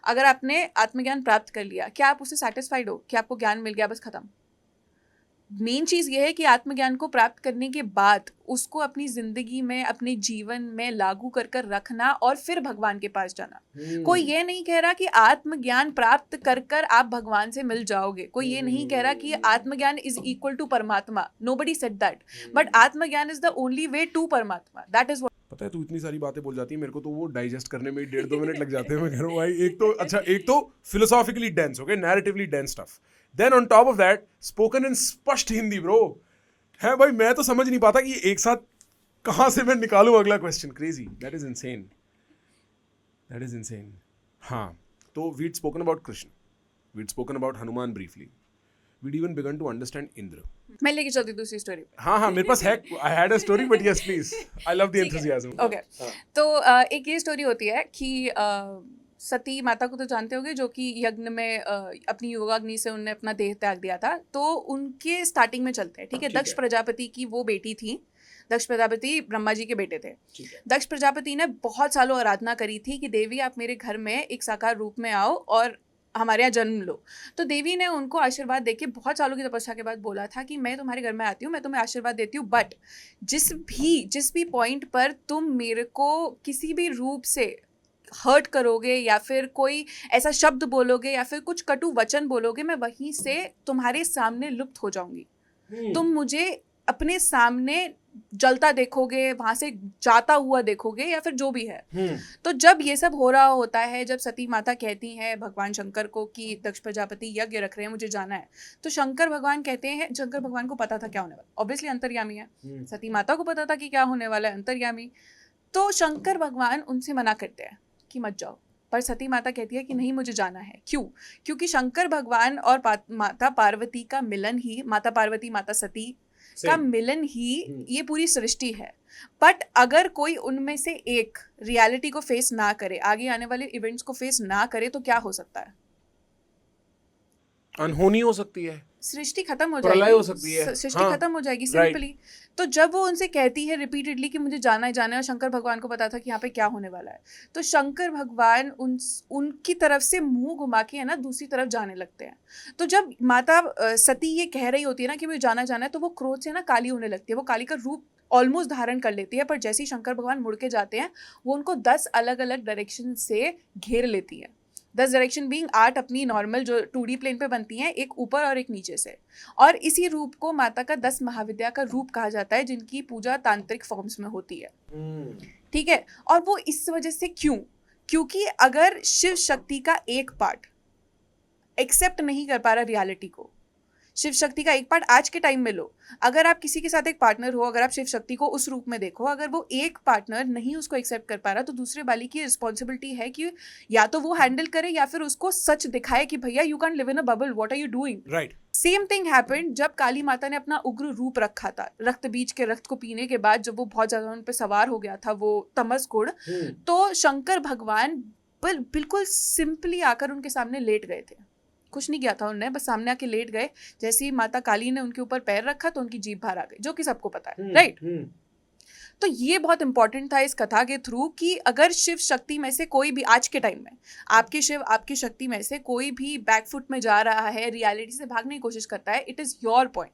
अगर आपने आत्मज्ञान प्राप्त कर लिया, क्या आप उससे सेटिस्फाइड हो कि आपको ज्ञान मिल गया, बस खत्म? मेन चीज ये है कि आत्मज्ञान को प्राप्त करने के बाद उसको अपनी जिंदगी में, अपने जीवन में लागू कर कर रखना और फिर भगवान के पास जाना। कोई ये नहीं कह रहा कि आत्मज्ञान प्राप्त कर कर आप भगवान से मिल जाओगे। कोई ये नहीं कह रहा कि atmagyan is equal to paramatma. Nobody said that, but atmagyan is the only way to paramatma. That is what. पता है, तू इतनी सारी बातें बोल जाती है, मेरे को तो वो डाइजेस्ट करने में 1.5-2 मिनट लग जाते हैं। मैं कह रहा हूँ भाई, एक तो अच्छा, एक तो philosophically dense, okay, narratively dense stuff, then on top of that spoken in स्पष्ट हिंदी, ब्रो। है भाई, मैं तो समझ नहीं पाता कि ये एक साथ कहाँ से मैं निकालूं अगला question. Crazy, that is insane, that is insane. हाँ, तो we'd spoken about Krishna, we'd spoken about Hanuman briefly, we'd even begun to understand Indra. मैं लेके चलती दूसरी स्टोरी पे। हाँ, मेरे पास है, I had a story, but yes please, I love the enthusiasm. Okay, तो एक ये स्टोरी होती है कि सती माता को तो जानते होंगे, जो कि यज्ञ में अपनी योगाग्नि से उन्होंने अपना देह त्याग दिया था। तो उनके स्टार्टिंग में चलते हैं, ठीक है। दक्ष प्रजापति की वो बेटी थी। दक्ष प्रजापति ब्रह्मा जी के बेटे थे। दक्ष प्रजापति ने बहुत सालों आराधना करी थी कि देवी आप मेरे घर में एक साकार रूप में आओ और हमारे यहाँ जन्म लो। तो देवी ने उनको आशीर्वाद देके बहुत सालों की तपस्या के बाद बोला था कि मैं तुम्हारे घर में आती हूँ, मैं तुम्हें आशीर्वाद देती हूँ, बट जिस भी पॉइंट पर तुम मेरे को किसी भी रूप से हर्ट करोगे या फिर कोई ऐसा शब्द बोलोगे या फिर कुछ कटु वचन बोलोगे, मैं वहीं से तुम्हारे सामने लुप्त हो जाऊंगी। तुम मुझे अपने सामने जलता देखोगे, वहां से जाता हुआ देखोगे या फिर जो भी है। तो जब ये सब हो रहा होता है, जब सती माता कहती हैं भगवान शंकर को कि दक्ष प्रजापति यज्ञ रख रहे हैं, मुझे जाना है, तो शंकर भगवान कहते हैं, शंकर भगवान को पता था क्या होने वाला, ऑब्वियसली अंतर्यामी है, सती माता को पता था कि क्या होने वाला है, अंतर्यामी। तो शंकर भगवान उनसे मना करते हैं कि मत जाओ, पर सती माता कहती है कि नहीं, मुझे जाना है। क्यों? क्योंकि शंकर भगवान और माता पार्वती का मिलन ही, माता पार्वती माता सती का मिलन ही ये पूरी सृष्टि है। बट अगर कोई उनमें से एक रियलिटी को फेस ना करे, आगे आने वाले इवेंट्स को फेस ना करे, तो क्या हो सकता है? अनहोनी हो सकती है, सृष्टि खत्म हो प्रलय जाएगी, हो सकती है, सृष्टि खत्म हो जाएगी सिंपली। तो जब वो उनसे कहती है रिपीटेडली कि मुझे जाना है जाना है, और शंकर भगवान को पता था कि यहाँ पे क्या होने वाला है, तो शंकर भगवान उनकी तरफ से मुंह घुमा के है ना दूसरी तरफ जाने लगते हैं। तो जब माता सती ये कह रही होती है ना कि मुझे जाना जाना है, तो वो क्रोध से ना काली होने लगती है, वो काली का रूप ऑलमोस्ट धारण कर लेती है। पर जैसे ही शंकर भगवान मुड़ के जाते हैं, वो उनको 10 अलग अलग डायरेक्शन से घेर लेती है। 10 डायरेक्शन बीइंग 8 अपनी नॉर्मल जो 2D प्लेन पे बनती हैं, एक ऊपर और एक नीचे से। और इसी रूप को माता का 10 महाविद्या का रूप कहा जाता है, जिनकी पूजा तांत्रिक फॉर्म्स में होती है। ठीक है। और वो इस वजह से क्यों? क्योंकि अगर शिव शक्ति का एक पार्ट एक्सेप्ट नहीं कर पा रहा रियलिटी को, शिव शक्ति का एक पार्ट आज के टाइम में लो, अगर आप किसी के साथ एक पार्टनर हो, अगर आप शिव शक्ति को उस रूप में देखो, अगर वो एक पार्टनर नहीं उसको एक्सेप्ट कर पा रहा, तो दूसरे वाली की रिस्पॉन्सिबिलिटी है कि या तो वो हैंडल करे या फिर उसको सच दिखाए कि भैया you can live in a bubble, what are you doing. Right. Same thing happened जब काली माता ने अपना उग्र रूप रखा था, रक्त बीज के रक्त को पीने के बाद जब वो बहुत ज्यादा उन पर सवार हो गया था, वो तमस गुण, तो शंकर भगवान बिल्कुल सिंपली आकर उनके सामने लेट गए थे। कुछ नहीं किया था उन्होंने, बस सामने आके लेट गए। जैसे ही माता काली ने उनके ऊपर पैर रखा तो उनकी जीभ बाहर आ गई, जो कि सबको पता है, राइट। तो ये बहुत इंपॉर्टेंट था इस कथा के थ्रू कि अगर शिव शक्ति में से कोई भी आज के टाइम में आपके शिव आपकी शक्ति में से कोई भी बैकफुट में जा रहा है, रियलिटी से भागने की कोशिश करता है, इट इज योर पॉइंट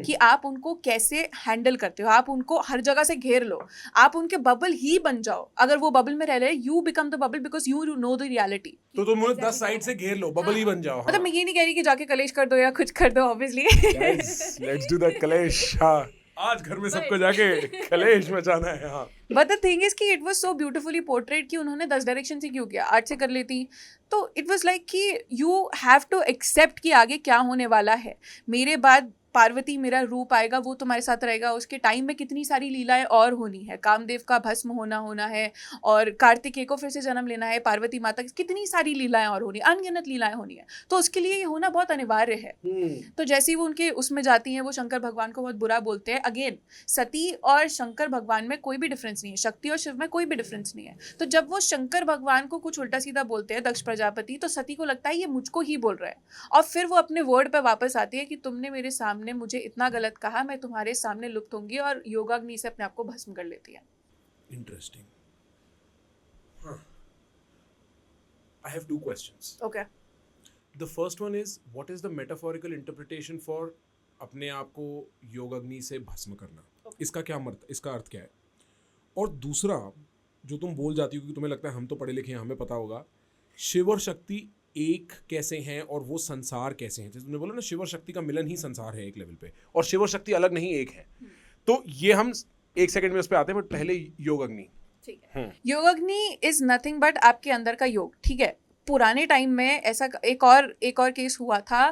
कि आप उनको कैसे हैंडल करते हो। आप उनको हर जगह से घेर लो, आप उनके बबल ही बन जाओ। अगर वो बबल में रह रहे, you become the bubble because you know the reality. तो तुम उन्हें 10 साइड से घेर लो, बबल ही बन जाओ। मतलब मैं ये नहीं कह रही कि जाके कलेश कर दो या कुछ कर दो, ऑब्वियसली लेट्स डू दैट कलेश। हाँ, आज घर में सबको जाके कलेश मचाना है। हाँ, बट द थिंग इज कि it was so beautifully portrait कि उन्होंने 10 डायरेक्शन से क्यों किया, 8 से कर लेती। तो इट वाज लाइक कि यू हैव टू एक्सेप्ट कि आगे क्या होने वाला है। मेरे बाद पार्वती मेरा रूप आएगा, वो तुम्हारे साथ रहेगा। उसके टाइम में कितनी सारी लीलाएं और होनी है, कामदेव का भस्म होना है, और कार्तिकेय को फिर से जन्म लेना है, पार्वती माता की कितनी सारी लीलाएं और होनी, अनगिनत लीलाएं होनी है। तो उसके लिए ये होना बहुत अनिवार्य है। तो जैसे ही वो उनके उसमें जाती हैं, वो शंकर भगवान को बहुत बुरा बोलते हैं। अगेन, सती और शंकर भगवान में कोई भी डिफरेंस नहीं है, शक्ति और शिव में कोई भी डिफरेंस नहीं है। तो जब वो शंकर भगवान को कुछ उल्टा सीधा बोलते हैं, दक्ष प्रजापति, तो सती को लगता है ये मुझको ही बोल रहा है, और फिर वो अपने वर्ड पर वापस आती है कि तुमने मेरे सामने मुझे इतना गलत कहा, मैं तुम्हारे सामने लुप्त होंगी, और योगाग्नि से अपने आप को भस्म कर लेती है। Interesting. I have 2 questions. Okay. The first one is, what is the metaphorical interpretation for अपने आप को योगाग्नि से भस्म करना? इसका क्या इसका अर्थ क्या है? और दूसरा, जो तुम बोल जाती हो कि तुम्हें लगता है हम तो पढ़े लिखे हैं, हमें पता होगा, शिव और शक्ति एक कैसे हैं और वो संसार कैसे हैं? जैसे तुमने बोला ना, शिव और शक्ति का मिलन ही संसार है एक लेवल पे, और शिव और शक्ति अलग नहीं, एक है। तो ये हम 1 सेकंड में उस पर आते हैं, बट पहले योगाग्नि। ठीक है। योगाग्नि इज नथिंग बट आपके अंदर का योग। ठीक है। पुराने टाइम में ऐसा एक और केस हुआ था,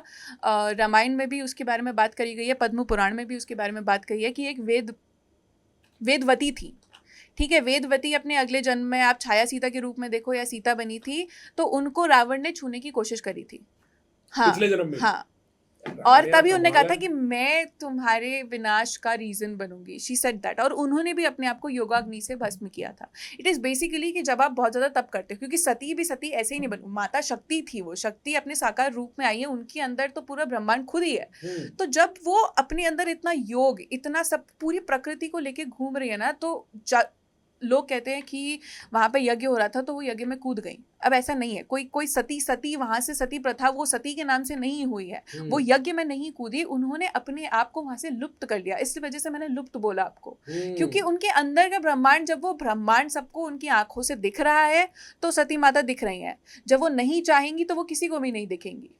रामायण में भी उसके बारे में बात करी गई है, पद्म पुराण में भी उसके बारे में बात करी है कि एक वेदवती थी। ठीक है। वेदवती अपने अगले जन्म में, आप छाया सीता के रूप में देखो या सीता बनी थी, तो उनको रावण ने छूने की कोशिश करी थी। हाँ, पिछले जन्म में। हाँ। और तभी उन्होंने कहा था कि मैं तुम्हारे विनाश का रीजन बनूंगी, शी सेड दैट। और उन्होंने भी अपने आप को योगाग्नि से भस्म किया था। इट इज बेसिकली कि जब आप बहुत ज्यादा तप करते हो, क्योंकि सती भी सती ऐसे ही नहीं बनी, माता शक्ति थी, वो शक्ति अपने साकार रूप में आई है, उनके अंदर तो पूरा ब्रह्मांड खुद ही है। तो जब वो अपने अंदर इतना योग, इतना सब पूरी प्रकृति को लेके घूम रही है ना, तो लोग कहते हैं कि वहाँ पे यज्ञ हो रहा था तो वो यज्ञ में कूद गई। अब ऐसा नहीं है, कोई सती वहाँ से सती प्रथा वो सती के नाम से नहीं हुई है, वो यज्ञ में नहीं कूदी, उन्होंने अपने आप को वहाँ से लुप्त कर लिया। इस वजह से मैंने लुप्त बोला आपको, क्योंकि उनके अंदर का ब्रह्मांड, जब वो ब्रह्मांड सबको उनकी आंखों से दिख रहा है तो सती माता दिख रही हैं, जब वो नहीं चाहेंगी तो वो किसी को भी नहीं दिखेंगी।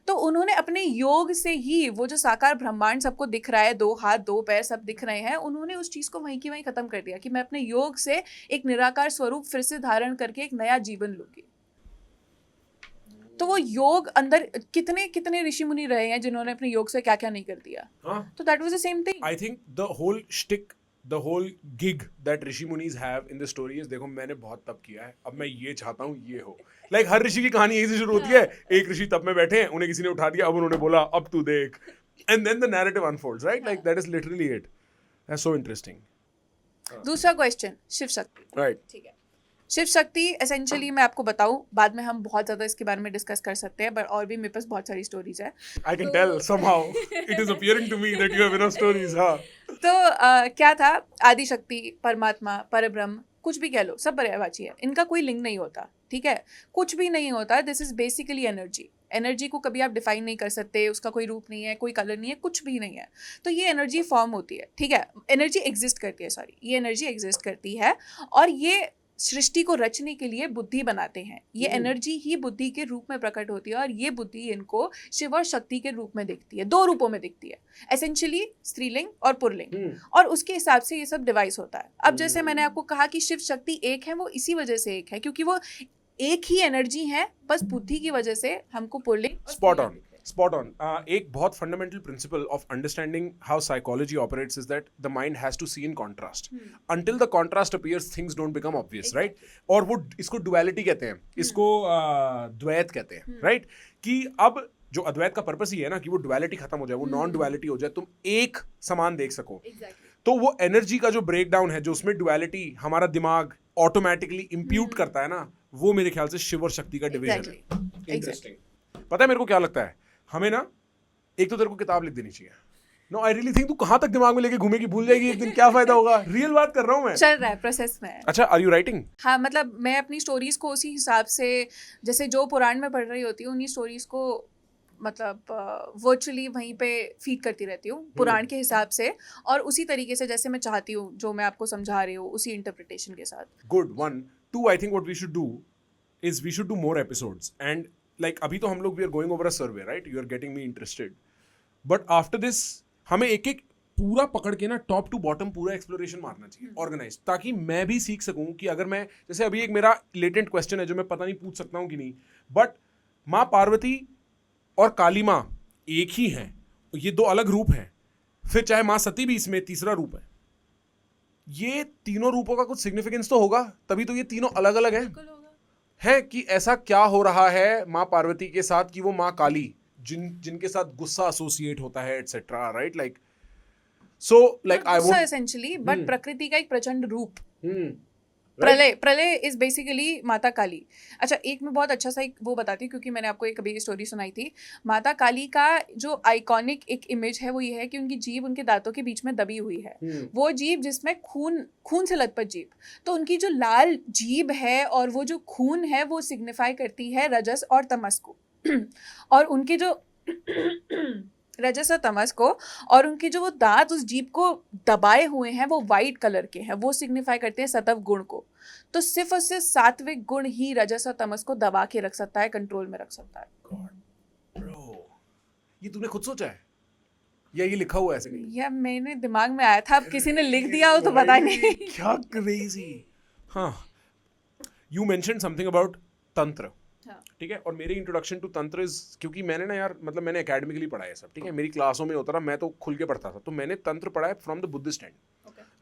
तो उन्होंने अपने योग से ही वो जो साकार ब्रह्मांड सबको दिख रहा है, 2 हाथ 2 पैर सब दिख रहे हैं, उन्होंने उस चीज को वहीं की वहीं खत्म कर दिया कि मैं अपने योग से एक निराकार स्वरूप फिर से धारण करके एक नया जीवन लूंगी। तो वो योग अंदर कितने कितने ऋषि मुनि रहे हैं जिन्होंने अपने योग से क्या क्या नहीं कर दिया। तो that was the same thing. I think the whole shtick, the whole gig that rishi munis have in the story is, देखो मैंने बहुत तप किया है, अब मैं ये चाहता हूँ ये हो। Like हर ऋषि की कहानी यही से शुरू होती है, एक ऋषि तप में बैठे हैं, उन्हें किसी ने उठा दिया, अब उन्होंने बोला अब तू देख, and then the narrative unfolds, right? Like that is literally it. That's so interesting. दूसरा क्वेश्चन, शिव शक्ति। Right. ठीक है, शिव शक्ति एसेंशियली मैं आपको बताऊं, बाद में हम बहुत ज़्यादा इसके बारे में डिस्कस कर सकते हैं, बट और भी मेरे पास बहुत सारी स्टोरीज है। I can tell somehow. It is appearing to me that you have enough stories, हाँ। तो क्या था, आदि शक्ति, परमात्मा, परब्रह्म, कुछ भी कह लो, सब पर्यायवाची है, इनका कोई लिंग नहीं होता, ठीक है, कुछ भी नहीं होता। This is basically energy. Energy को कभी आप डिफाइन नहीं कर सकते, उसका कोई रूप नहीं है, कोई कलर नहीं है, कुछ भी नहीं है। तो ये एनर्जी फॉर्म होती है, ठीक है, एनर्जी एग्जिस्ट करती है, सॉरी, ये एनर्जी एग्जिस्ट करती है और ये सृष्टि को रचने के लिए बुद्धि बनाते हैं। ये एनर्जी ही बुद्धि के रूप में प्रकट होती है और ये बुद्धि इनको शिव और शक्ति के रूप में दिखती है, 2 रूपों में दिखती है, एसेंशियली स्त्रीलिंग और पुल्लिंग, और उसके हिसाब से ये सब डिवाइस होता है। अब जैसे मैंने आपको कहा कि शिव शक्ति एक है, वो इसी वजह से एक है क्योंकि वो एक ही एनर्जी है, बस बुद्धि की वजह से हमको पुल्लिंग। Spot on. एक बहुत fundamental principle of understanding how psychology operates is that the mind has to see in contrast. Until the contrast appears, things don't become obvious, right? और वो इसको duality कहते हैं, इसको द्वैत कहते हैं, right? कि अब जो अद्वैत का पर्पस ही है ना कि वो duality खत्म हो जाए, वो नॉन duality हो जाए, तुम एक समान देख सको। तो वो एनर्जी का जो ब्रेकडाउन है, जो उसमें duality हमारा दिमाग ऑटोमेटिकली इम्प्यूट करता है ना, वो मेरे ख्याल से शिव और शक्ति का डिवीजन है। इंटरेस्टिंग। पता है मेरे को क्या लगता है, हमें ना एक तो तेरे को किताब लिख देनी चाहिए। नो, आई रियली थिंक तू कहाँ तक दिमाग में लेके घूमेगी, भूल जाएगी एक दिन, क्या फायदा होगा। रियल बात कर रहा हूँ मैं। चल रहा है, प्रोसेस में है। अच्छा, आर यू राइटिंग? हाँ, मतलब मैं अपनी स्टोरीज को उसी हिसाब से, जैसे जो पुराण में पढ़ रही होती हूँ, उन्हीं स्टोरीज को मतलब वर्चुअली वहीं पे फीड करती रहती हूँ पुराण के हिसाब से, और उसी तरीके से जैसे मैं चाहती हूँ, जो मैं आपको समझा रही हूँ, उसी इंटरप्रिटेशन के साथ। Good. 1 2 I think what we should do is we should do more episodes, and like अभी तो हम लोग we are going over a survey, right? You are getting me interested, but after this हमें एक एक पूरा पकड़ के ना टॉप टू बॉटम पूरा एक्सप्लोरेशन मारना चाहिए, ऑर्गेनाइज, ताकि मैं भी सीख सकूं कि अगर मैं, जैसे अभी एक मेरा लेटेंट क्वेश्चन है जो मैं पता नहीं पूछ सकता हूं कि नहीं, बट माँ पार्वती और काली माँ एक ही हैं, ये 2 अलग रूप हैं, फिर चाहे माँ सती भी इसमें तीसरा रूप है, ये तीनों रूपों का कुछ सिग्निफिकेंस तो होगा, तभी तो ये तीनों अलग अलग हैं। है कि ऐसा क्या हो रहा है माँ पार्वती के साथ कि वो माँ काली जिनके साथ गुस्सा एसोसिएट होता है etcetera, right? Like so like I would essentially, but प्रकृति का एक प्रचंड रूप, प्रलय इज बेसिकली माता काली। अच्छा, एक मैं बहुत अच्छा सा एक वो बताती हूँ, क्योंकि मैंने आपको एक कभी स्टोरी सुनाई थी। माता काली का जो आइकॉनिक एक इमेज है वो ये है कि उनकी जीभ उनके दांतों के बीच में दबी हुई है, वो जीभ जिसमें खून से लथपथ जीभ, तो उनकी जो लाल जीभ है और वो जो खून है वो सिग्निफाई करती है रजस और तमस को और उनके जो रजस और तमस को, और उनके जो वो दांत उस जीभ को दबाए हुए हैं वो वाइट कलर के हैं, वो सिग्निफाई करते हैं सत्व गुण को। तो सिर्फ और सिर्फ सात्विक गुण ही रजस और तमस को दबा के रख सकता है, कंट्रोल में रख सकता है। ब्रो, ये तूने खुद सोचा है या ये लिखा हुआ है ऐसे कहीं? या मैंने दिमाग में आया था, अब किसी ने लिख दिया हो तो पता नहीं। क्या क्रेजी। हाँ, यू मेंशन्ड समथिंग अबाउट तंत्र, ठीक है, और मेरी इंट्रोडक्शन टू तंत्र इज, क्योंकि मैंने ना यार, मतलब मैंने एकेडमिकली पढ़ा है सब, ठीक है, मेरी क्लासों में होता रहा, मैं तो खुल के पढ़ता था, तो मैंने तंत्र पढ़ा है from the Buddhist and,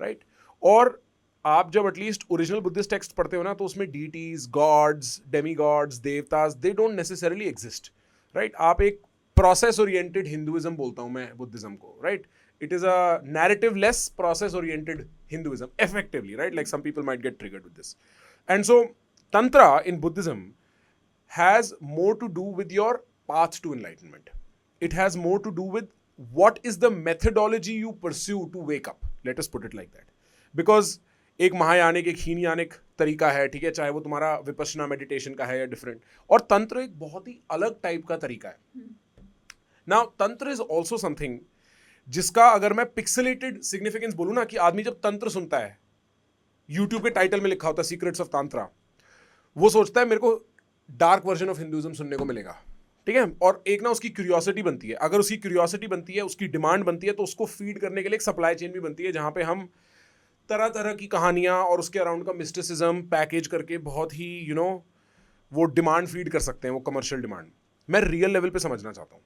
right? और आप जब एटलीस्ट ओरिजिनल बुद्धिस्ट टेक्स्ट पढ़ते हो ना, तो उसमें डीटीज, गॉड्स, डेमी गॉड्स, देवतास, they don't necessarily exist, right? आप एक प्रोसेस ओरिएंटेड हिंदुइज्म बोलता हूँ मैं बुद्धिज्म को, right? It is a narrative less process oriented Hinduism effectively, right? Like some people might get triggered with this. And so tantra in Buddhism has more to do with your path to enlightenment. It has more to do with what is the methodology you pursue to wake up. Let us put it like that. Because एक महायानिक, एक हीनयानिक तरीका है, ठीक है, चाहे वो तुम्हारा Vipassana meditation का है या डिफरेंट, और तंत्र एक बहुत ही अलग टाइप का तरीका है। नाउ तंत्र इज ऑल्सो समथिंग जिसका अगर मैं पिक्सेलेटेड सिग्निफिकेंस बोलूं ना, कि आदमी जब तंत्र सुनता है, यूट्यूब के टाइटल में लिखा होता है सीक्रेट्स ऑफ तांत्रा, वो सोचता है मेरे को डार्क वर्जन ऑफ हिंदुइज्म सुनने को मिलेगा, ठीक है, और एक ना उसकी क्यूरियोसिटी बनती है, अगर उसकी क्यूरियोसिटी बनती है, उसकी डिमांड बनती है, तो उसको फीड करने के लिए एक सप्लाई चेन भी बनती है, जहां पे हम तरह तरह की कहानियां और उसके अराउंड का मिस्टिसिज्म पैकेज करके बहुत ही वो डिमांड फीड कर सकते हैं, वो कमर्शियल डिमांड। मैं रियल लेवल पे समझना चाहता हूँ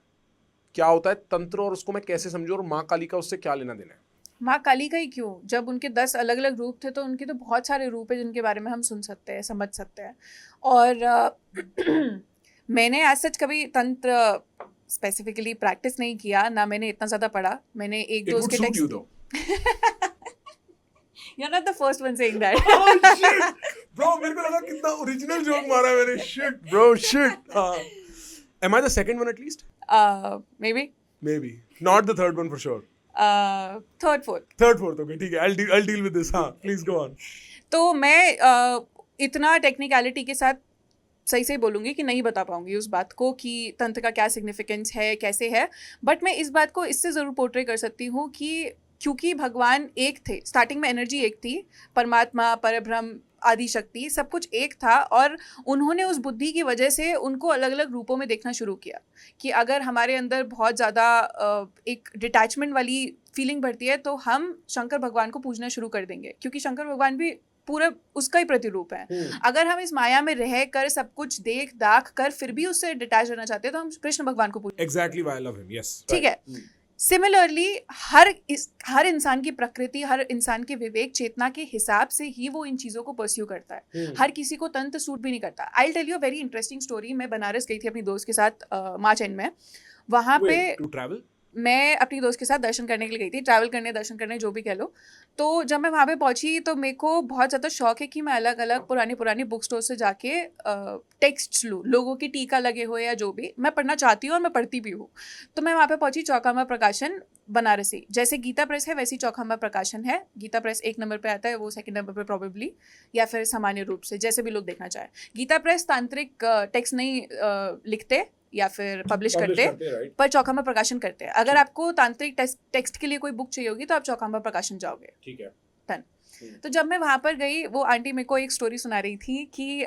क्या होता है तंत्र, और उसको मैं कैसे समझूं, और माँ काली का उससे क्या लेना देना है। माँ काली का ही क्यों, जब उनके 10 अलग अलग रूप थे तो उनके तो बहुत सारे रूप है जिनके बारे में हम सुन सकते हैं, समझ सकते हैं। और मैंने आज सच कभी तंत्र स्पेसिफिकली प्रैक्टिस नहीं किया, ना मैंने इतना ज़्यादा पढ़ा। मैंने एक दोस्त के text You're not the first one saying that. Oh shit, bro, मेरे को लगा कितना ओरिजिनल जोक मारा मैंने। Shit, bro, shit. Am I the second one at least? Maybe. Maybe. Not the third one for sure. Third, fourth. Third, fourth, okay, ठीक है. I'll deal with this. हाँ, please go on. तो मैं इतना technicality के साथ सही से बोलूँगी कि नहीं बता पाऊँगी उस बात को कि तंत्र का क्या सिग्निफिकेंस है, कैसे है, बट मैं इस बात को इससे ज़रूर पोर्ट्रे कर सकती हूँ कि क्योंकि भगवान एक थे, स्टार्टिंग में एनर्जी एक थी, परमात्मा, परब्रह्म, आदि शक्ति, सब कुछ एक था, और उन्होंने उस बुद्धि की वजह से उनको अलग अलग रूपों में देखना शुरू किया कि अगर हमारे अंदर बहुत ज़्यादा एक डिटैचमेंट वाली फीलिंग बढ़ती है तो हम शंकर भगवान को पूजना शुरू कर देंगे, क्योंकि शंकर भगवान भी पूरा उसका ही प्रतिरूप है। अगर हम इस माया में रह कर सब कुछ देख दाख कर फिर भी उससे डिटैच रहना चाहते हैं तो हम कृष्ण भगवान को पूजते हैं। Exactly why I love him. Yes. ठीक है। सिमिलरली हर इंसान की प्रकृति, हर इंसान के विवेक चेतना के हिसाब से ही वो इन चीज़ों को परस्यू करता है। हर किसी को तंत्र सूट भी नहीं करता। I tell you a very interesting story. मैं बनारस गई थी अपनी दोस्त के साथ मार्च एंड में। वहाँ पे To travel? मैं अपनी दोस्त के साथ दर्शन करने के लिए गई थी, ट्रैवल करने, दर्शन करने, जो भी कह लो। तो जब मैं वहाँ पे पहुँची तो मेरे को बहुत ज़्यादा शौक है कि मैं अलग अलग पुरानी बुक स्टोर से जाके टेक्स्ट्स लूँ, लोगों की टीका लगे हुए या जो भी मैं पढ़ना चाहती हूँ और मैं पढ़ती भी हूँ। तो मैं वहाँ पे पहुँची, चौखामा प्रकाशन बनारसी, जैसे गीता प्रेस है वैसी चौखामा प्रकाशन है। गीता प्रेस 1 नंबर पे आता है, वो 2nd नंबर पे प्रॉबेबली, या फिर सामान्य रूप से जैसे भी लोग देखना चाहे। गीता प्रेस तांत्रिक टेक्स्ट नहीं लिखते या फिर पब्लिश करते, right? पर चौखामा प्रकाशन करते हैं। अगर आपको तांत्रिक टेक्स्ट के लिए कोई बुक चाहिए होगी तो आप चौखामा प्रकाशन जाओगे। ठीक है। डन। तो जब मैं वहाँ पर गई, वो आंटी मेरे को एक स्टोरी सुना रही थी कि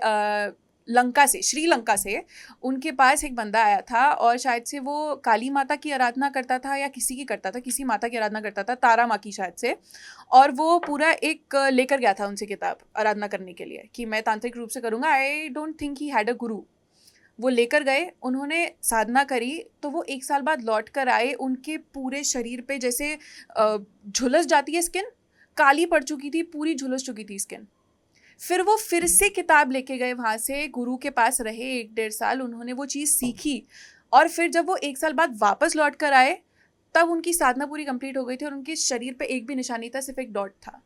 लंका से, श्रीलंका से उनके पास एक बंदा आया था और शायद से वो काली माता की आराधना करता था या किसी की करता था, किसी माता की आराधना करता था, तारा माँ की शायद से। और वो पूरा एक लेकर गया था उनसे किताब आराधना करने के लिए कि मैं तांत्रिक रूप से करूँगा। I don't think he had a गुरु। वो लेकर गए, उन्होंने साधना करी, तो वो 1 साल बाद लौट कर आए। उनके पूरे शरीर पे जैसे झुलस जाती है स्किन, काली पड़ चुकी थी, पूरी झुलस चुकी थी स्किन। फिर वो फिर से किताब लेके गए वहाँ से, गुरु के पास रहे 1-1.5 साल, उन्होंने वो चीज़ सीखी। और फिर जब वो 1 साल बाद वापस लौट कर आए तब उनकी साधना पूरी कंप्लीट हो गई थी और उनके शरीर पे एक भी निशान नहीं था, सिर्फ एक डॉट था।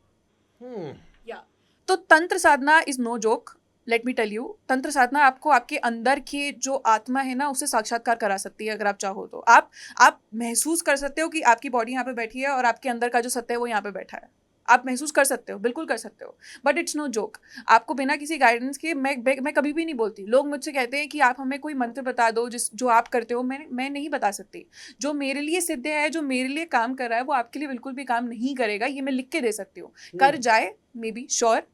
या तो tantra sadhana is no joke. Let me tell you, tantra sadhana आपको आपके अंदर के जो आत्मा है ना उसे साक्षात्कार करा सकती है। अगर आप चाहो तो आप महसूस कर सकते हो कि आपकी बॉडी यहाँ पे बैठी है और आपके अंदर का जो सत्य है वो यहाँ पे बैठा है। आप महसूस कर सकते हो, बिल्कुल कर सकते हो, बट इट्स नो जोक। आपको बिना किसी गाइडेंस के मैं कभी भी नहीं बोलती। लोग मुझसे कहते हैं कि आप हमें कोई मंत्र बता दो जो आप करते हो। मैं नहीं बता सकती। जो मेरे लिए सिद्ध है, जो मेरे लिए काम कर रहा है, वो आपके लिए बिल्कुल भी काम नहीं करेगा। ये मैं लिख के दे सकती हूँ, कर जाए मे बी, श्योर,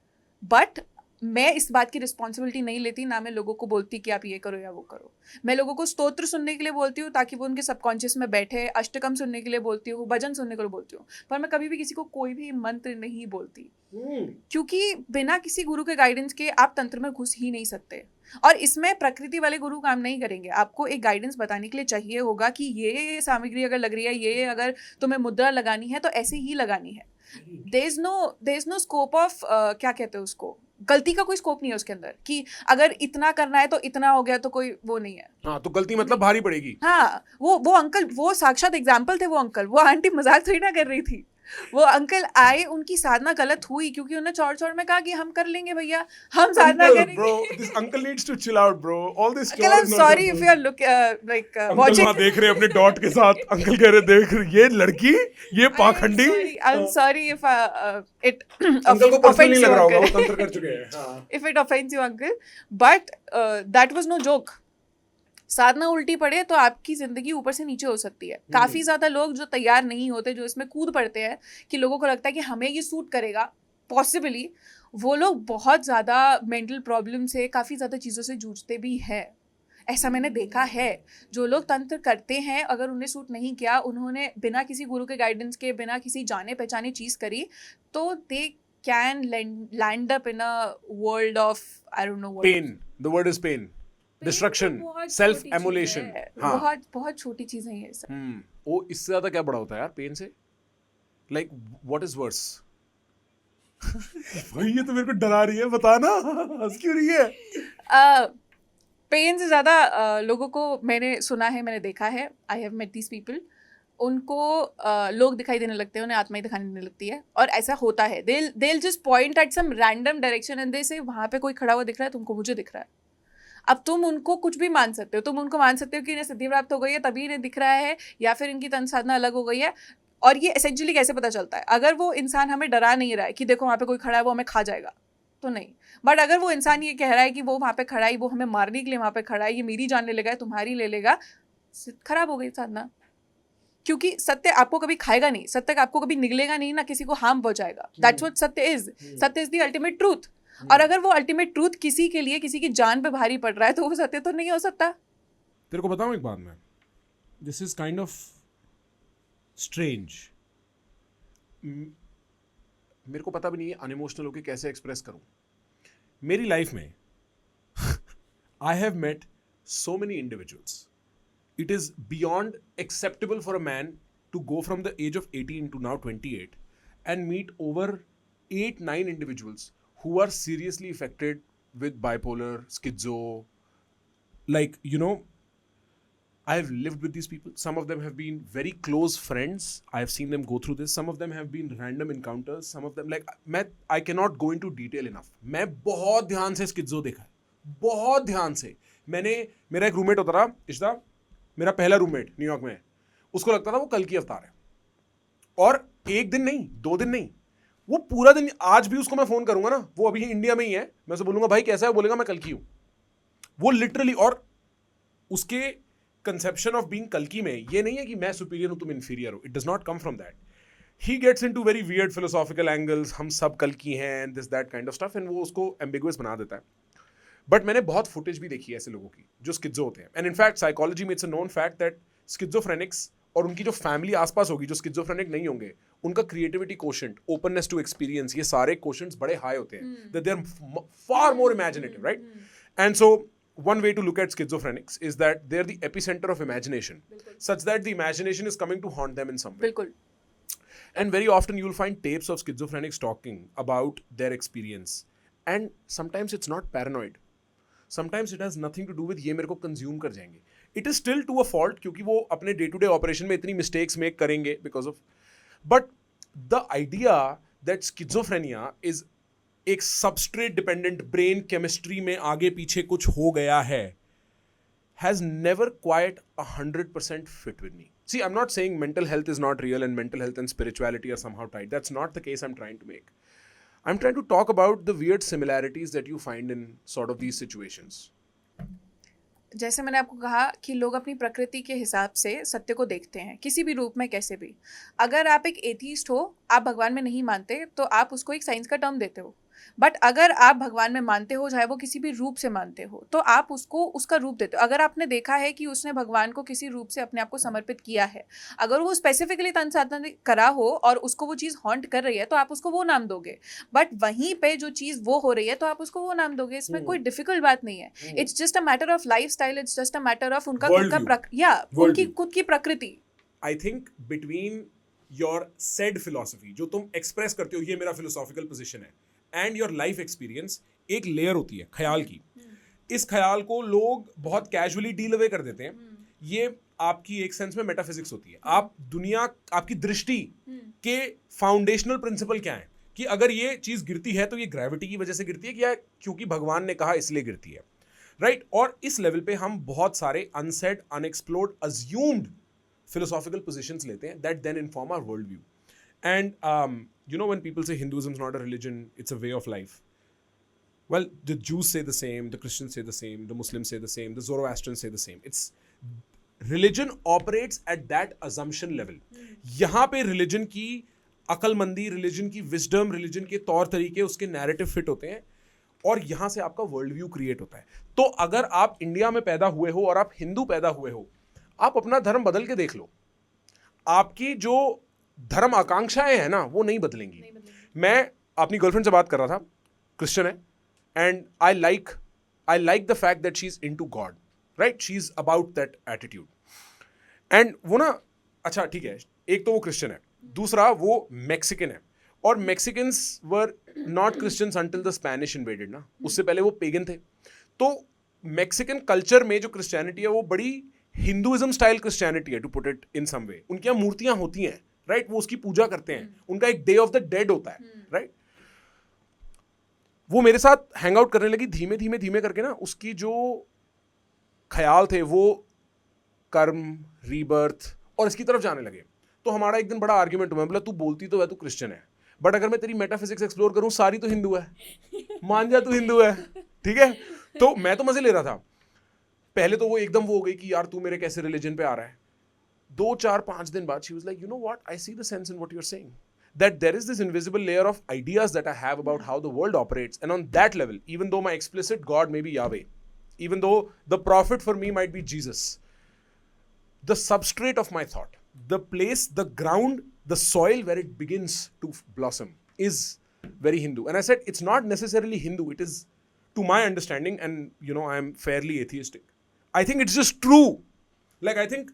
बट मैं इस बात की रिस्पॉन्सिबिलिटी नहीं लेती। ना मैं लोगों को बोलती कि आप ये करो या वो करो। मैं लोगों को स्तोत्र सुनने के लिए बोलती हूँ ताकि वो उनके सबकॉन्शियस में बैठे, अष्टकम सुनने के लिए बोलती हूँ, भजन सुनने के लिए बोलती हूँ, पर मैं कभी भी किसी को कोई भी मंत्र नहीं बोलती, क्योंकि बिना किसी गुरु के गाइडेंस के आप तंत्र में घुस ही नहीं सकते। और इसमें प्रकृति वाले गुरु काम नहीं करेंगे। आपको एक गाइडेंस बताने के लिए चाहिए होगा कि ये सामग्री अगर लग रही है, ये अगर तुम्हें मुद्रा लगानी है तो ऐसे ही लगानी है। There is no scope of क्या कहते हैं उसको, गलती का कोई स्कोप नहीं है उसके अंदर कि अगर इतना करना है तो इतना हो गया, तो कोई वो नहीं है। हाँ, तो गलती मतलब भारी पड़ेगी। हाँ, वो अंकल, वो साक्षात एग्जाम्पल थे। वो अंकल, वो आंटी मजाक थोड़ी ना कर रही थी। वो अंकल आए, उनकी साधना गलत हुई क्योंकि उन्होंने चौड़ में कहा कि हम कर लेंगे भैया, हम साधना करेंगे। Bro, this uncle needs to chill out, bro. All this Uncle, I'm sorry if you are uncle watching. वहाँ देख रहे हैं अपने डॉट के साथ, अंकल कह रहे देख ये लड़की, ये पाखंडी। I'm sorry if it uncle को पर्सनली offends लग you, रहा होगा, वो uncle. तंत्र कर चुके हैं। हाँ। If it offends you, uncle, but that was no joke. साधना उल्टी पड़े तो आपकी जिंदगी ऊपर से नीचे हो सकती है। काफी ज्यादा लोग जो तैयार नहीं होते, जो इसमें कूद पड़ते हैं कि लोगों को लगता है कि हमें ये सूट करेगा, पॉसिबली वो लोग बहुत ज्यादा मेंटल प्रॉब्लम से, काफी ज्यादा चीजों से जूझते भी हैं। ऐसा मैंने देखा है। जो लोग तंत्र करते हैं, अगर उन्हें सूट नहीं किया, उन्होंने बिना किसी गुरु के गाइडेंस के, बिना किसी जाने पहचाने चीज करी, तो they can land up in a world of I don't know what. Pain, the word is pain, destruction, self emulation. बहुत बहुत छोटी चीजें हैं ये सब। वो इससे ज्यादा क्या बड़ा होता है यार पेन से? Like what is worse? भाई ये तो मेरे को डरा रही है, बता ना, हंस क्यों रही है? पेन से ज्यादा लोगों को मैंने सुना है, मैंने देखा है, I have met these people, उनको लोग दिखाई देने लगते हैं, उन्हें आत्मा ही दिखाई देने लगती है, और ऐसा होता है। they'll just point at some random direction and they say वहाँ पे कोई खड़ा हुआ दिख रहा है तुमको, मुझे दिख रहा है। अब तुम उनको कुछ भी मान सकते हो, तुम उनको मान सकते हो कि इन्हें सिद्धि प्राप्त हो गई है तभी इन्हें दिख रहा है, या फिर इनकी तन साधना अलग हो गई है। और ये एसेंशियली कैसे पता चलता है? अगर वो इंसान हमें डरा नहीं रहा है कि देखो वहाँ पे कोई खड़ा है, वो हमें खा जाएगा, तो नहीं। बट अगर वो इंसान ये कह रहा है कि वो वहाँ पे खड़ा है, वो हमें मारने के लिए वहाँ पे खड़ा है, ये मेरी जान ले लेगा, तुम्हारी ले लेगा, खराब हो गई साधना। क्योंकि सत्य आपको कभी खाएगा नहीं, सत्य आपको कभी निगलेगा नहीं, ना किसी को हार्म पहुंचाएगा। दैट्स व्हाट सत्य इज। सत्य इज द अल्टीमेट ट्रूथ। और अगर वो अल्टीमेट ट्रूथ किसी के लिए, किसी की जान पे भारी पड़ रहा है, तो वो सत्य तो नहीं हो सकता। तेरे को बताऊं एक बात मैं, this is kind of strange. मेरे को पता भी नहीं है अनइमोशनल होके कैसे एक्सप्रेस करूं। मेरी लाइफ में I have met so many individuals. It is beyond acceptable for a man to go from the age of 18 to now 28 and meet over 8-9 individuals who are seriously affected with bipolar, schizo. Like, you know, I have lived with these people. Some of them have been very close friends. I have seen them go through this. Some of them have been random encounters. Some of them, like, I cannot go into detail enough. मैं बहुत ध्यान से schizo देखा है, बहुत ध्यान से। मेरा एक रूममेट होता था, इश्ता, मेरा पहला रूममेट न्यूयॉर्क में, उसको लगता था वो कल की अवतार है। और एक दिन नहीं, 2 दिन नहीं, वो पूरा दिन। आज भी उसको मैं फोन करूंगा ना, वो अभी इंडिया में ही है, मैं उसे बोलूंगा भाई कैसा है, बोलेगा मैं कल की हूं। वो लिटरली, और उसके कंसेप्शन ऑफ बीइंग कल की में ये नहीं है कि मैं सुपीरियर हूं तुम इंफीरियर हो। It does not come from that. He gets into very weird philosophical angles, हम सब कल की हैं, this that kind of stuff, and वो उसको एम्बिगुअस बना देता है। बट मैंने बहुत फुटेज भी देखी है ऐसे लोगों की जो स्किज़ो होते हैं। एंड इनफैक्ट साइकोलॉजी में it's a known fact that schizophrenics और उनकी जो फैमिली आसपास होगी जो स्किज़ोफ्रेनिक नहीं होंगे, उनका creativity quotient, openness to experience, ये सारे कोशेंट्स बड़े हाई होते हैं, that they are far more imaginative, right? And so one way to look at schizophrenics is that they're the epicenter of imagination, such that the imagination is coming to haunt them in some way. बिल्कुल। And very often you'll find tapes of schizophrenics talking about their experience, and sometimes it's not paranoid. Sometimes it has nothing to do with ये मेरे को consume कर जाएंगे. It is still to a fault क्योंकि वो अपने day to day operation में इतनी mistakes make करेंगे because of. But the idea that schizophrenia is एक substrate dependent brain chemistry में आगे पीछे कुछ हो गया है has never quite 100% fit with me. See, I'm not saying mental health is not real and mental health and spirituality are somehow tied. That's not the case I'm trying to make. I'm trying to talk about the weird similarities that you find in sort of these situations. जैसे मैंने आपको कहा कि लोग अपनी प्रकृति के हिसाब से सत्य को देखते हैं, किसी भी रूप में, कैसे भी। अगर आप एक एथीस्ट हो, आप भगवान में नहीं मानते, तो आप उसको एक साइंस का टर्म देते हो। बट अगर आप भगवान में मानते हो, चाहे वो किसी भी रूप से मानते हो, तो आप उसको उसका रूप देते हो। अगर आपने देखा है कि उसने भगवान को किसी रूप से अपने आप को समर्पित किया है, अगर वो स्पेसिफिकली तन साधना करा हो और उसको वो चीज़ हॉन्ट कर रही है, तो आप उसको वो नाम दोगे। बट वहीं पे जो चीज़ वो हो रही है, तो आप उसको वो नाम दोगे। इसमें कोई डिफिकल्ट बात नहीं है। It's just a matter of life style, it's just a matter of उनका उनकी खुद की प्रकृति। I think between your said philosophy, जो तुम एक्सप्रेस करते हो, ये मेरा फिलोसॉफिकल पोजिशन है, एंड योर लाइफ एक्सपीरियंस, एक लेयर होती है ख्याल की। इस ख्याल को लोग बहुत कैजुअली डील अवे कर देते हैं। ये आपकी एक सेंस में मेटाफिजिक्स होती है। आप दुनिया, आपकी दृष्टि के फाउंडेशनल प्रिंसिपल क्या है कि अगर ये चीज गिरती है तो ये ग्रेविटी की वजह से गिरती है कि या क्योंकि भगवान ने कहा इसलिए गिरती है, राइट? और इस लेवल पे हम बहुत सारे unsaid, unexplored, assumed philosophical positions लेते हैं that then inform our worldview. And you know, when people say Hinduism is not a religion, it's a way of life. Well, the Jews say the same, the Christians say the same, the Muslims say the same, the Zoroastrians say the same. It's religion operates at that assumption level. यहाँ पे religion की अकलमंदी, religion की wisdom, religion के तौर तरीके, उसके narrative fit होते हैं और यहाँ से आपका वर्ल्ड व्यू क्रिएट होता है। तो अगर आप इंडिया में पैदा हुए हो और आप हिंदू पैदा हुए हो, आप अपना धर्म बदल के देख लो, आपकी जो धर्म आकांक्षाएं हैं ना वो नहीं बदलेंगी। मैं अपनी गर्लफ्रेंड से बात कर रहा था, क्रिश्चियन है, and I like the fact that she is into God, right? She is about that attitude. And वो ना, अच्छा ठीक है, एक तो वो क्रिश्चियन है, दूसरा वो मैक्सिकन है, और Mexicans were not Christians until the Spanish invaded ना, उससे पहले वो पेगन थे। तो मैक्सिकन कल्चर में जो क्रिश्चियनिटी है वो बड़ी हिंदुइज्म स्टाइल क्रिश्चियनिटी है, to put it in some वे। उनके यहाँ मूर्तियां होती हैं, राइट? वो उसकी पूजा करते हैं, उनका एक डे ऑफ द डेड होता है, राइट? वो मेरे साथ हैंग आउट करने लगी, धीमे धीमे धीमे करके ना उसकी जो ख्याल थे वो कर्म, रीबर्थ और इसकी तरफ जाने लगे। तो हमारा एक दिन बड़ा आर्ग्यूमेंट हुआ। बोला, तू बोलती तो है तू क्रिश्चियन है, बट अगर मैं तेरी मेटाफिजिक्स एक्सप्लोर करूं, सारी तो हिंदू है, मान जा तू हिंदू है, ठीक है? तो मैं तो मजे ले रहा था। पहले तो वो एकदम वो हो गई कि यार तू मेरे कैसे रिलीजन पे आ रहा है। 2, 4, 5 दिन बाद she was like, you know what, I see the sense in what you are saying, that there is this invisible layer of ideas that I have about how the world operates, and on that level, even though my explicit God may be Yahweh, even though the prophet for me might be Jesus, the substrate of my thought, the place, the ground, the soil where it begins to blossom is very Hindu. And I said, it's not necessarily Hindu, it is, to my understanding, and you know, I am fairly atheistic, I think it's just true. Like, I think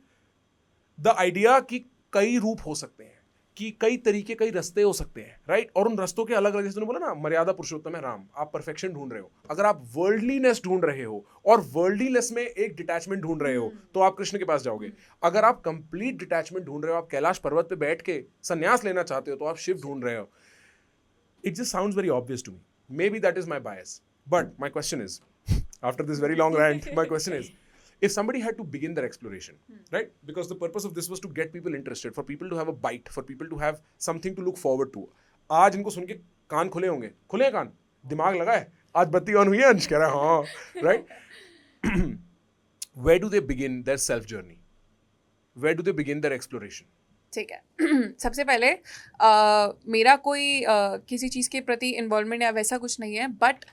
the idea कि कई रूप हो सकते हैं, कि कई तरीके, कई रास्ते हो सकते हैं, राइट? और उन रास्तों के अलग अलग, जैसे बोला ना, मर्यादा पुरुषोत्तम है राम, आप परफेक्शन ढूंढ रहे हो। अगर आप वर्ल्डलीनेस ढूंढ रहे हो और वर्ल्डलीनेस में एक डिटैचमेंट ढूंढ रहे हो, तो आप कृष्ण के पास जाओगे। अगर आप कंप्लीट डिटैचमेंट ढूंढ रहे हो, आप कैलाश पर्वत पे बैठ के संन्यास लेना चाहते हो, तो आप शिव ढूंढ रहे हो। It just sounds very obvious to me, maybe that is my bias, but my question is, after this very long rant, my question is, if somebody had to begin their exploration, right? Because the purpose of this was to get people interested, for people to have a bite, for people to have something to look forward to. आज इनको सुन के कान खुले होंगे, खुले हैं कान, दिमाग लगा है, आज बत्ती ऑन हुई है, अंश कह रहा है हाँ, right? Where do they begin their self journey? Where do they begin their exploration? ठीक है। सबसे पहले मेरा कोई किसी चीज़ के प्रति इन्वॉल्वमेंट या वैसा कुछ नहीं है, बट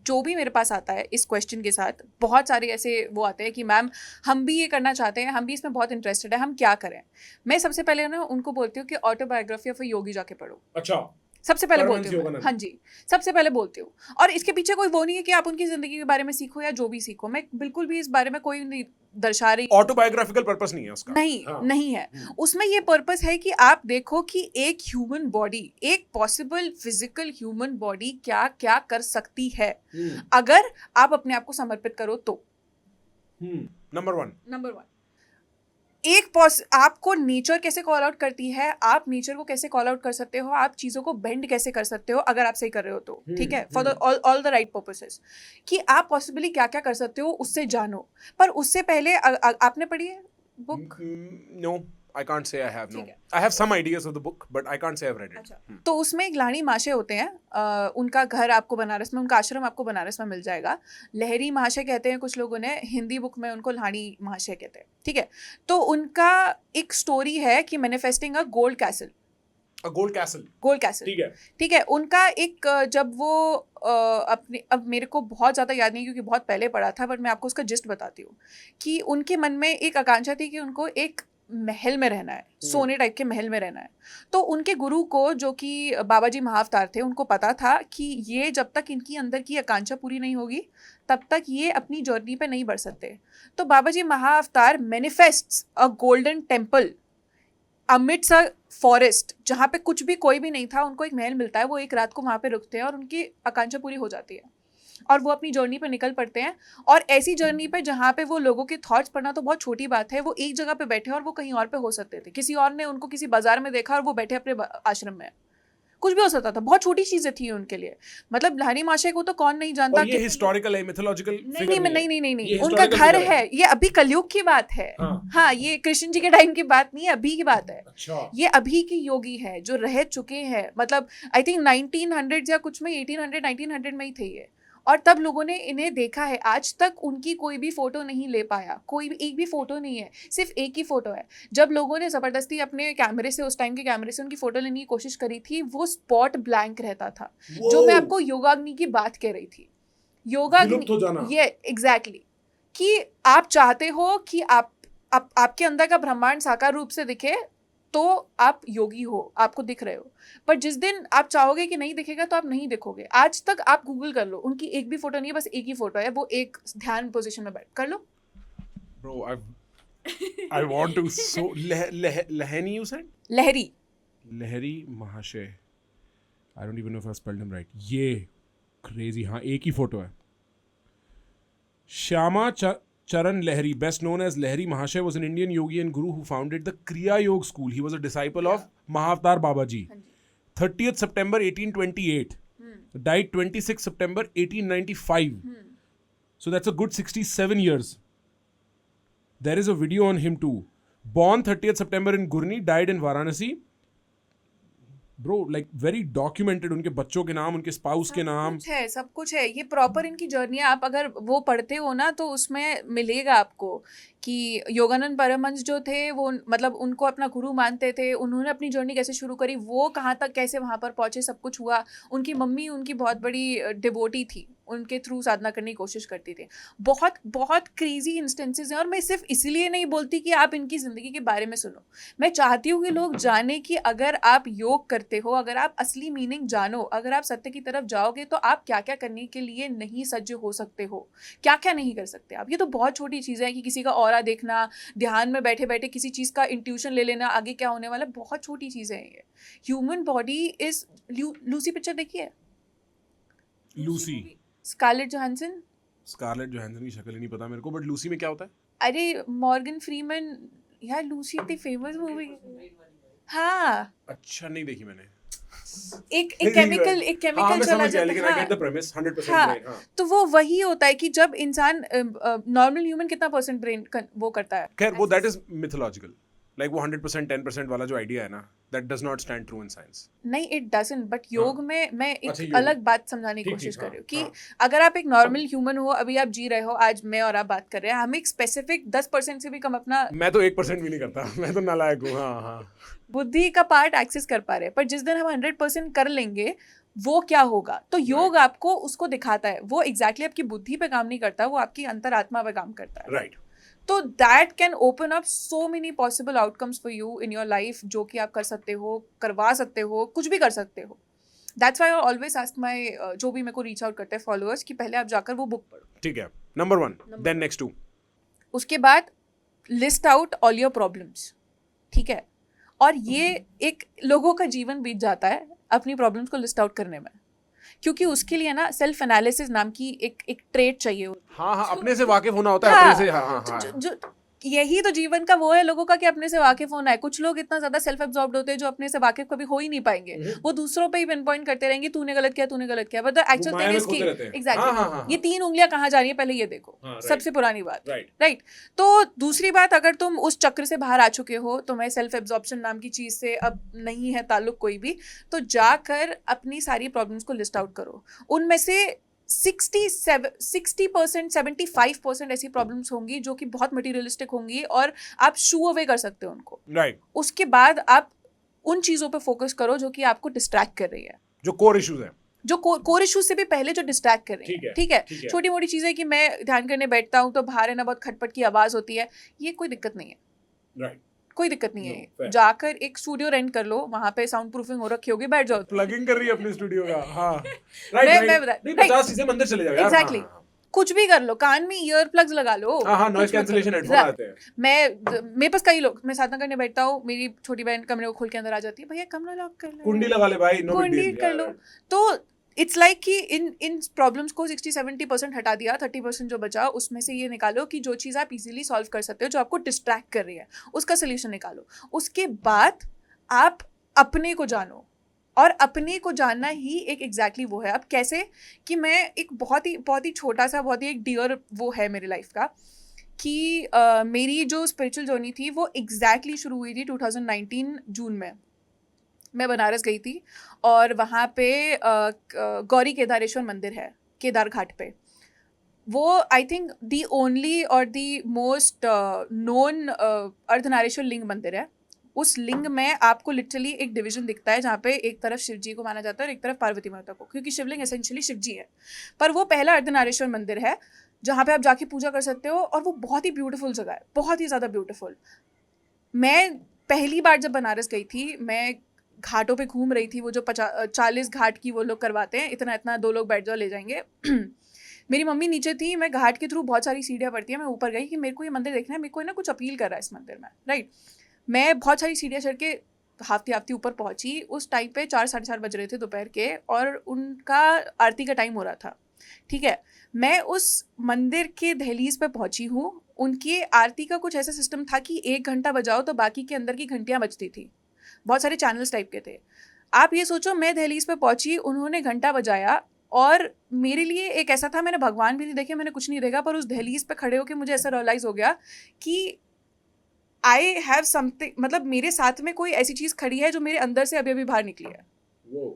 जो भी मेरे पास आता है इस क्वेश्चन के साथ, बहुत सारे ऐसे वो आते हैं कि मैम हम भी ये करना चाहते हैं, हम भी इसमें बहुत इंटरेस्टेड है, हम क्या करें? मैं सबसे पहले ना उनको बोलती हूँ कि ऑटोबायोग्राफी ऑफ अ योगी जाके पढ़ो। अच्छा, सबसे पहले बोलती हूँ, हाँ जी, सबसे पहले बोलती हूँ। और इसके पीछे कोई वो नहीं है कि आप उनकी जिंदगी के बारे में सीखो या जो भी सीखो, मैं बिल्कुल भी इस बारे में कोई नहीं दर्शा रही, ऑटोबायोग्राफिकल पर्पस नहीं है उसका, नहीं हाँ। नहीं है। उसमें ये पर्पस है कि आप देखो कि एक ह्यूमन बॉडी, एक पॉसिबल फिजिकल ह्यूमन बॉडी क्या क्या कर सकती है अगर आप अपने आप को समर्पित करो तो। नंबर वन, आपको नेचर कैसे कॉल आउट करती है, आप नेचर को कैसे कॉल आउट कर सकते हो, आप चीज़ों को बेंड कैसे कर सकते हो अगर आप सही कर रहे हो तो, ठीक है, for all the right purposes, कि आप पॉसिबली क्या क्या कर सकते हो उससे जानो। पर उससे पहले आपने पढ़ी है book? No, I can't say I have. No, I have some ideas of the book, but I can't say I've read it. तो उसमें एक लाणी महाशय होते हैं, उनका घर आपको बनारस में, उनका आश्रम आपको बनारस में मिल जाएगा। लहरी महाशय कहते हैं कुछ लोगों ने, हिंदी बुक में उनको लाणी महाशय कहते हैं, ठीक है। तो उनका एक स्टोरी है कि manifesting a gold castle, gold castle, ठीक है। उनका एक, जब वो अपने, अब मेरे को बहुत ज़्यादा याद नहीं क्योंकि बहुत पहले पढ़ा था, बट मैं आपको उसका जिस्ट बताती हूँ कि उनके मन में एक आकांक्षा थी कि उनको एक महल में रहना है, सोने टाइप के महल में रहना है। तो उनके गुरु को, जो कि बाबा जी महाअवतार थे, उनको पता था कि ये जब तक इनकी अंदर की आकांक्षा पूरी नहीं होगी तब तक ये अपनी जर्नी पे नहीं बढ़ सकते। तो Baba ji Mahavatar manifests a golden temple amidst a forest, जहाँ पे कुछ भी कोई भी नहीं था, उनको एक महल मिलता है, वो एक रात को वहाँ पे रुकते हैं और उनकी आकांक्षा पूरी हो जाती है। और वो अपनी जर्नी पे निकल पड़ते हैं। और ऐसी जर्नी पे जहाँ पे वो लोगों के थॉट्स पढ़ना तो बहुत छोटी बात है, वो एक जगह पे बैठे और वो कहीं और पे हो सकते थे, किसी और ने उनको किसी बाजार में देखा और वो बैठे अपने आश्रम में, कुछ भी हो सकता था, बहुत छोटी चीजें थी उनके लिए। मतलब लहरी महाशय को तो कौन नहीं जानता। और ये हिस्टोरिकल है, मिथोलॉजिकल नहीं नहीं नहीं नहीं नहीं, ये उनका historical घर figure है, ये अभी कलयुग की बात है। हाँ, ये कृष्ण जी के टाइम की बात नहीं है, अभी की बात है। अच्छा। ये अभी की योगी है जो रह चुके हैं, मतलब आई थिंक 1900 या कुछ में 1900 में ही थे ये। और तब लोगों ने इन्हें देखा है, आज तक उनकी कोई भी फोटो नहीं ले पाया, कोई भी एक भी फोटो नहीं है, सिर्फ एक ही फोटो है। जब लोगों ने जबरदस्ती अपने कैमरे से, उस टाइम के कैमरे से उनकी फोटो लेने की कोशिश करी थी, वो स्पॉट ब्लैंक रहता था। जो मैं आपको योगाग्नि की बात कह रही थी, योगाग्नि, ये एग्जैक्टली, कि आप चाहते हो कि आपके अंदर का ब्रह्मांड साकार रूप से दिखे तो आप योगी हो, आपको दिख रहे हो। पर जिस दिन आप चाहोगे कि नहीं दिखेगा तो आप नहीं दिखोगे। आज तक आप गूगल कर लो, उनकी एक भी फोटो नहीं है, बस एक ही फोटो है, वो एक ध्यान पोजीशन में बैठ कर लो। Bro, I want to so Laheni you said? लहरी महाशय, I don't even know if I spelled him right. ये crazy, हाँ एक ही फोटो है। Shyama Charan Lahiri, best known as Lahiri Mahashay, was an Indian yogi and guru who founded the Kriya Yoga school. He was a disciple of Mahavatar Babaji. 30th September 1828. Died 26th September 1895. So that's a good 67 years. There is a video on him too. Born 30th September in Gurni, died in Varanasi. Bro, like very documented, उनके बच्चों के नाम, उनके spouse के नाम, सब कुछ है। ये प्रॉपर इनकी जर्नी है। आप अगर वो पढ़ते हो ना तो उसमें मिलेगा आपको कि योगानंद परमहंस जो थे वो, मतलब उनको अपना गुरु मानते थे, उन्होंने अपनी जर्नी कैसे शुरू करी, वो कहाँ तक कैसे वहाँ पर पहुँचे, सब कुछ हुआ। उनकी मम्मी उनकी बहुत बड़ी डिवोटी थी, उनके थ्रू साधना करने की कोशिश करती थी। बहुत बहुत क्रेजी इंस्टेंसेस हैं। और मैं सिर्फ इसीलिए नहीं बोलती कि आप इनकी ज़िंदगी के बारे में सुनो, मैं चाहती हूँ कि लोग जाने कि अगर आप योग करते हो, अगर आप असली मीनिंग जानो, अगर आप सत्य की तरफ जाओगे तो आप क्या क्या करने के लिए नहीं सज्ज हो सकते हो, क्या क्या नहीं कर सकते आप। ये तो बहुत छोटी चीज़ें हैं कि किसी का ऑरा देखना, ध्यान में बैठे बैठे किसी चीज़ का इंट्यूशन ले लेना आगे क्या होने वाला, बहुत छोटी चीज़ें हैं ये। Human body is, Lucy picture देखी है? लूसी, स्कारलेट जोहानसन की शक्ल ही नहीं पता मेरे को, बट लूसी में क्या होता है? अरे मॉर्गन फ्रीमैन, यार लूसी इतनी फेमस मूवी। हाँ, अच्छा नहीं देखी मैंने। एक केमिकल चला जाता है। लेकिन I get the premise, 100% हाँ, brain, हाँ। तो वो वही होता है कि जब इंसान, नॉर्मल ह्यूमन कितना % ब्रेन वो करता है। खैर वो that is mythological, like वो 100% 10% वाला जो आइडिया है ना, that does not stand true in science. नहीं, इट डजंट, बट योग में मैं अच्छा, एक योग। अलग बात समझाने की ठीक, कोशिश ठीक, कर रही हूँ हाँ, कि अगर आप एक नॉर्मल ह्यूमन हो, अभी आप जी रहे हो, आज मैं और आप बात कर रहे हैं, हम एक स्पेसिफिक 10% से भी कम अपना, मैं तो 1% भी नहीं करता, मैं तो नालायक हूँ। हाँ हाँ, बुद्धि का पार्ट एक्सेस कर पा रहे हैं। पर जिस दिन हम 100% कर लेंगे, वो क्या होगा? तो योग आपको उसको दिखाता है। वो एग्जैक्टली आपकी बुद्धि पे काम नहीं करता, वो आपकी अंतरात्मा पे काम करता है। राइट। तो that can open up so many possible outcomes for you in your life, जो कि आप कर सकते हो, करवा सकते हो, कुछ भी कर सकते हो। That's why I always ask my, जो भी मेरे को रीच आउट करते हैं फॉलोअर्स, कि पहले आप जाकर वो बुक पढ़ो। ठीक है, नंबर 1, देन नेक्स्ट 2। उसके बाद list out all your problems, ठीक है? और ये एक लोगों का जीवन बीत जाता है अपनी प्रॉब्लम्स को लिस्ट आउट करने में, क्योंकि उसके लिए ना सेल्फ एनालिसिस नाम की एक ट्रेट चाहिए होती है। हाँ, अपने से वाकिफ होना होता है, अपने से। हाँ। जो यही तो जीवन का वो है लोगों का, कि अपने से वाकिफ होना है। कुछ लोग इतना ज्यादा सेल्फ एब्जॉर्ब्ड होते हैं जो अपने से वाकिफ कभी हो ही नहीं पाएंगे, वो दूसरों पे ही पिन पॉइंट करते रहेंगे, तूने गलत किया, but the actual thing is कि एग्जैक्टली ये 3 उंगलियां कहाँ जा रही है पहले ये देखो। सबसे पुरानी बात, राइट। तो दूसरी बात, अगर तुम उस चक्र से बाहर आ चुके हो, तुम्हें सेल्फ एब्जॉर्प्शन नाम की चीज से अब नहीं है ताल्लुक कोई भी, तो जाकर अपनी सारी प्रॉब्लम्स को लिस्ट आउट करो। उनमें से 60%, 75% ऐसी प्रॉब्लम्स होंगी जो कि बहुत मटीरियलिस्टिक होंगी और आप शू अवे कर सकते हो उनको। राइट। उसके बाद आप उन चीजों पे फोकस करो जो कि आपको डिस्ट्रैक्ट कर रही है, जो कोर इश्यूज है, जो कोर इश्यूज से भी पहले जो डिस्ट्रैक्ट कर रही है। ठीक है, छोटी मोटी चीजें कि मैं ध्यान करने बैठता हूँ तो बाहर है ना बहुत खटपट की आवाज होती है, ये कोई दिक्कत नहीं है। राइट, कोई दिक्कत नहीं है। जाकर एक स्टूडियो रेंट कर लो, वहां पे साउंड प्रूफिंग हो रखी होगी, बैठ जाओ। प्लगिंग कर रही है अपने स्टूडियो का। हाँ, राइट। 50 चीजें अंदर चले जाओ यार। एग्जैक्टली, कुछ भी कर लो, कान में ईयर प्लग्स लगा लो। हाँ, नॉइज कैंसलेशन हेडफोन आते हैं। मेरे पास कई लोग, मैं साधना करने बैठता हूँ, मेरी छोटी बहन कमरे को खोल के अंदर आ जाती है, भैया कमरा लॉक कर लो, कुंडी लगा ले भाई, कुंडी कर लो। तो इट्स लाइक कि इन प्रॉब्लम्स को 60-70% हटा दिया, 30% जो बचा उसमें से ये निकालो कि जो चीज़ आप इजीली सॉल्व कर सकते हो, जो आपको डिस्ट्रैक्ट कर रही है, उसका सोल्यूशन निकालो। उसके बाद आप अपने को जानो, और अपने को जानना ही एक एग्जैक्टली वो है। अब कैसे कि मैं एक बहुत ही छोटा सा, बहुत ही एक डियर वो है मेरी लाइफ का कि मेरी जो स्पिरिचुअल जर्नी थी वो एग्जैक्टली शुरू हुई थी 2019 जून में। मैं बनारस गई थी और वहाँ पे गौरी केदारेश्वर मंदिर है केदार घाट पे। वो आई थिंक दी ओनली और दी मोस्ट नोन अर्धनारीश्वर लिंग मंदिर है। उस लिंग में आपको लिटरली एक डिवीजन दिखता है जहाँ पे एक तरफ शिव जी को माना जाता है और एक तरफ पार्वती माता को, क्योंकि शिवलिंग एसेंशियली शिव जी है। पर वो पहला अर्धनारीश्वर मंदिर है जहाँ पे आप जाके पूजा कर सकते हो, और वो बहुत ही ब्यूटीफुल जगह है, बहुत ही ज़्यादा ब्यूटीफुल। मैं पहली बार जब बनारस गई थी, मैं घाटों पे घूम रही थी, वो जो 40 घाट की वो लोग करवाते हैं, इतना 2 लोग बैठ जाओ ले जाएंगे। मेरी मम्मी नीचे थी, मैं घाट के थ्रू बहुत सारी सीढ़ियाँ पड़ती है, मैं ऊपर गई कि मेरे को ये मंदिर देखना है, मेरे को ना कुछ अपील कर रहा है इस मंदिर में, राइट। मैं बहुत सारी सीढ़ियाँ चढ़ के हाफती ऊपर पहुँची। उस टाइम पे 4-4:30 बज रहे थे दोपहर के, और उनका आरती का टाइम हो रहा था, ठीक है। मैं उस मंदिर के दहलीज पे पहुँची हूँ। उनकी आरती का कुछ ऐसा सिस्टम था कि 1 घंटा बजाओ तो बाकी के अंदर की घंटियाँ बजती थी, बहुत सारे चैनल्स टाइप के थे। आप ये सोचो, मैं दहलीज पे पहुंची, उन्होंने घंटा बजाया, और मेरे लिए एक ऐसा था, मैंने भगवान भी नहीं देखे, मैंने कुछ नहीं देखा, पर उस दहलीज पे खड़े होकर मुझे ऐसा रियलाइज हो गया कि आई हैव समथिंग, मतलब मेरे साथ में कोई ऐसी चीज़ खड़ी है जो मेरे अंदर से अभी अभी बाहर निकली है।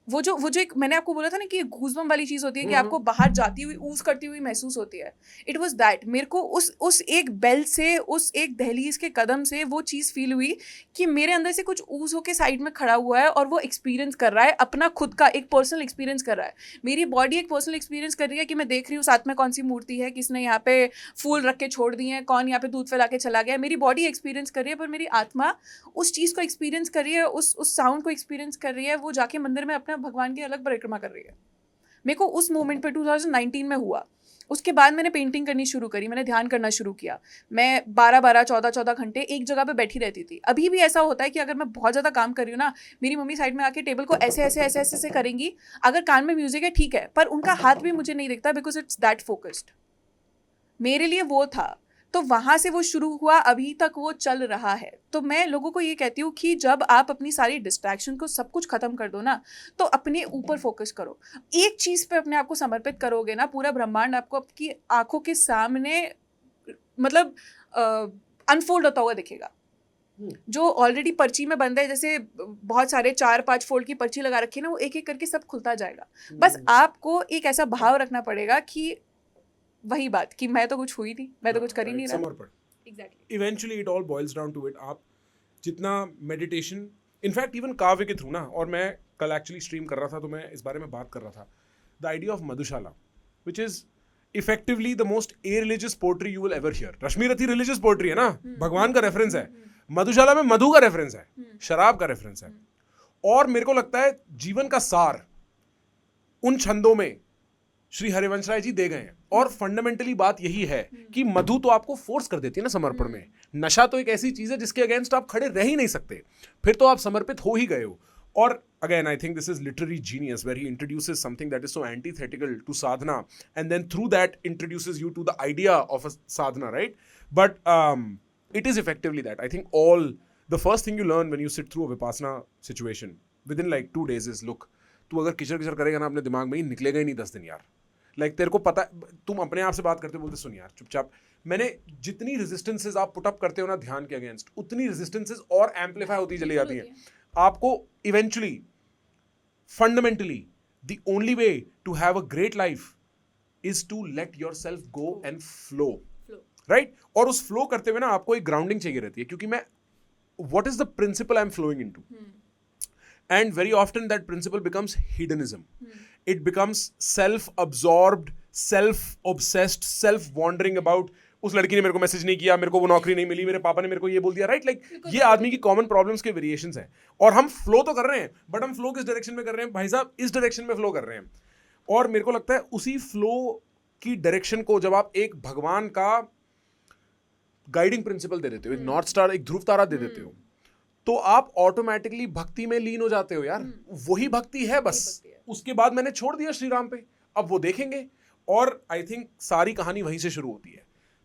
वो जो एक मैंने आपको बोला था ना कि गूज़बम्प वाली चीज़ होती है कि आपको बाहर जाती हुई, ऊज़ करती हुई महसूस होती है। It was that. मेरे को उस एक बेल से, उस एक दहलीज के कदम से वो चीज़ फील हुई कि मेरे अंदर से कुछ ऊज़ होके साइड में खड़ा हुआ है, और वो एक्सपीरियंस कर रहा है अपना खुद का एक पर्सनल एक्सपीरियंस कर रहा है। मेरी बॉडी एक पर्सनल एक्सपीरियंस कर रही है कि मैं देख रही हूँ साथ में कौन सी मूर्ति है, किसने यहाँ पे फूल रख के छोड़ दिए हैं, कौन यहाँ पे दूध फैला के चला गया। मेरी बॉडी एक्सपीरियंस कर रही है, पर मेरी आत्मा उस चीज़ को एक्सपीरियंस कर रही है, उस साउंड को एक्सपीरियंस कर रही है। वो जाके मंदिर में अपना भगवान की अलग परिक्रमा कर रही है। मेरे को उस मोमेंट पे 2019 में हुआ। उसके बाद मैंने पेंटिंग करनी शुरू करी, मैंने ध्यान करना शुरू किया। मैं 12-12, 14-14 घंटे एक जगह पे बैठी रहती थी। अभी भी ऐसा होता है कि अगर मैं बहुत ज़्यादा काम कर रही हूँ ना, मेरी मम्मी साइड में आके टेबल को ऐसे ऐसे ऐसे ऐसे ऐसे करेंगी। अगर कान में म्यूजिक है ठीक है, पर उनका हाथ भी मुझे नहीं दिखता, बिकॉज इट्स दैट फोकस्ड। मेरे लिए वो था। तो वहाँ से वो शुरू हुआ, अभी तक वो चल रहा है। तो मैं लोगों को ये कहती हूँ कि जब आप अपनी सारी डिस्ट्रैक्शन को सब कुछ ख़त्म कर दो ना, तो अपने ऊपर फोकस करो। एक चीज़ पे अपने आप को समर्पित करोगे ना, पूरा ब्रह्मांड आपको आपकी आंखों के सामने मतलब अनफोल्ड होता हुआ दिखेगा। जो ऑलरेडी पर्ची में बंद है, जैसे बहुत सारे 4-5 फोल्ड की पर्ची लगा रखी है ना, वो एक एक करके सब खुलता जाएगा। बस आपको एक ऐसा भाव रखना पड़ेगा कि वही बात कि मैं तो कुछ हुई नहीं, मैं तो कुछ कर ही नहीं रहा। समर्पण। Exactly. Eventually it all boils down to it. आप जितना मेडिटेशन, इनफैक्ट इवन काव्य के थ्रू ना, और मैं कल एक्चुअली स्ट्रीम कर रहा था तो मैं इस बारे में बात कर रहा था, the idea of Madhushala, which is effectively the most a religious poetry you will ever hear. Rashmirathi religious poetry है ना, भगवान का रेफरेंस है। मधुशाला में मधु का रेफरेंस है, शराब का रेफरेंस है। और मेरे को लगता है जीवन का सार उन छंदों में श्री हरिवंश राय जी दे गए हैं। और फंडामेंटली बात यही है कि मधु तो आपको फोर्स कर देती है ना समर्पण में। नशा तो एक ऐसी चीज है जिसके अगेंस्ट आप खड़े रह ही नहीं सकते, फिर तो आप समर्पित हो ही गए हो। और again I think this is literary genius where he introduces something that is so antithetical to sadhana, and then through that introduces you to the idea of a sadhana, right? But it is effectively that. I think the first thing you learn when you sit through a vipassana situation within like 2 days is, look, तू अगर किचर करेगा ना अपने दिमाग में, ही निकलेगा ही नहीं 10 दिन यार। लाइक तेरे को पता, तुम अपने आप से बात करते बोलते सुन यार चुपचाप। मैंने जितनी रेजिस्टेंसेज आप पुट अप करते हो ना ध्यान के अगेंस्ट, उतनी रेजिस्टेंसेज और एम्पलीफाई होती चली जाती हैं। आपको eventually fundamentally the only way to have a great life is to let yourself go and flow, right? और उस फ्लो करते हुए ना आपको एक ग्राउंडिंग चाहिए रहती है, क्योंकि मैं what is the principle I am flowing into, and very often that principle becomes hedonism. It becomes self-absorbed, self-obsessed, self-wandering about उस लड़की ने मेरे को मैसेज नहीं किया, मेरे को वो नौकरी नहीं मिली, मेरे पापा ने मेरे को ये बोल दिया, राइट? लाइक ये आदमी की कॉमन प्रॉब्लम्स के वेरिएशंस हैं। और हम फ्लो तो कर रहे हैं, बट हम फ्लो किस डायरेक्शन में कर रहे हैं भाई साहब? इस डायरेक्शन में फ्लो कर रहे हैं। और मेरे को लगता है उसी फ्लो की डायरेक्शन को जब आप एक भगवान का गाइडिंग प्रिंसिपल दे देते हो, एक नॉर्थ स्टार, एक ध्रुव तारा दे देते हो, तो आप ऑटोमेटिकली भक्ति में लीन हो जाते हो यार। वही भक्ति है बस। उसके बाद मैंने छोड़ दिया श्री राम पे, अब वो देखेंगे। और आई थिंक सारी कहानी वहीं से शुरू होती है।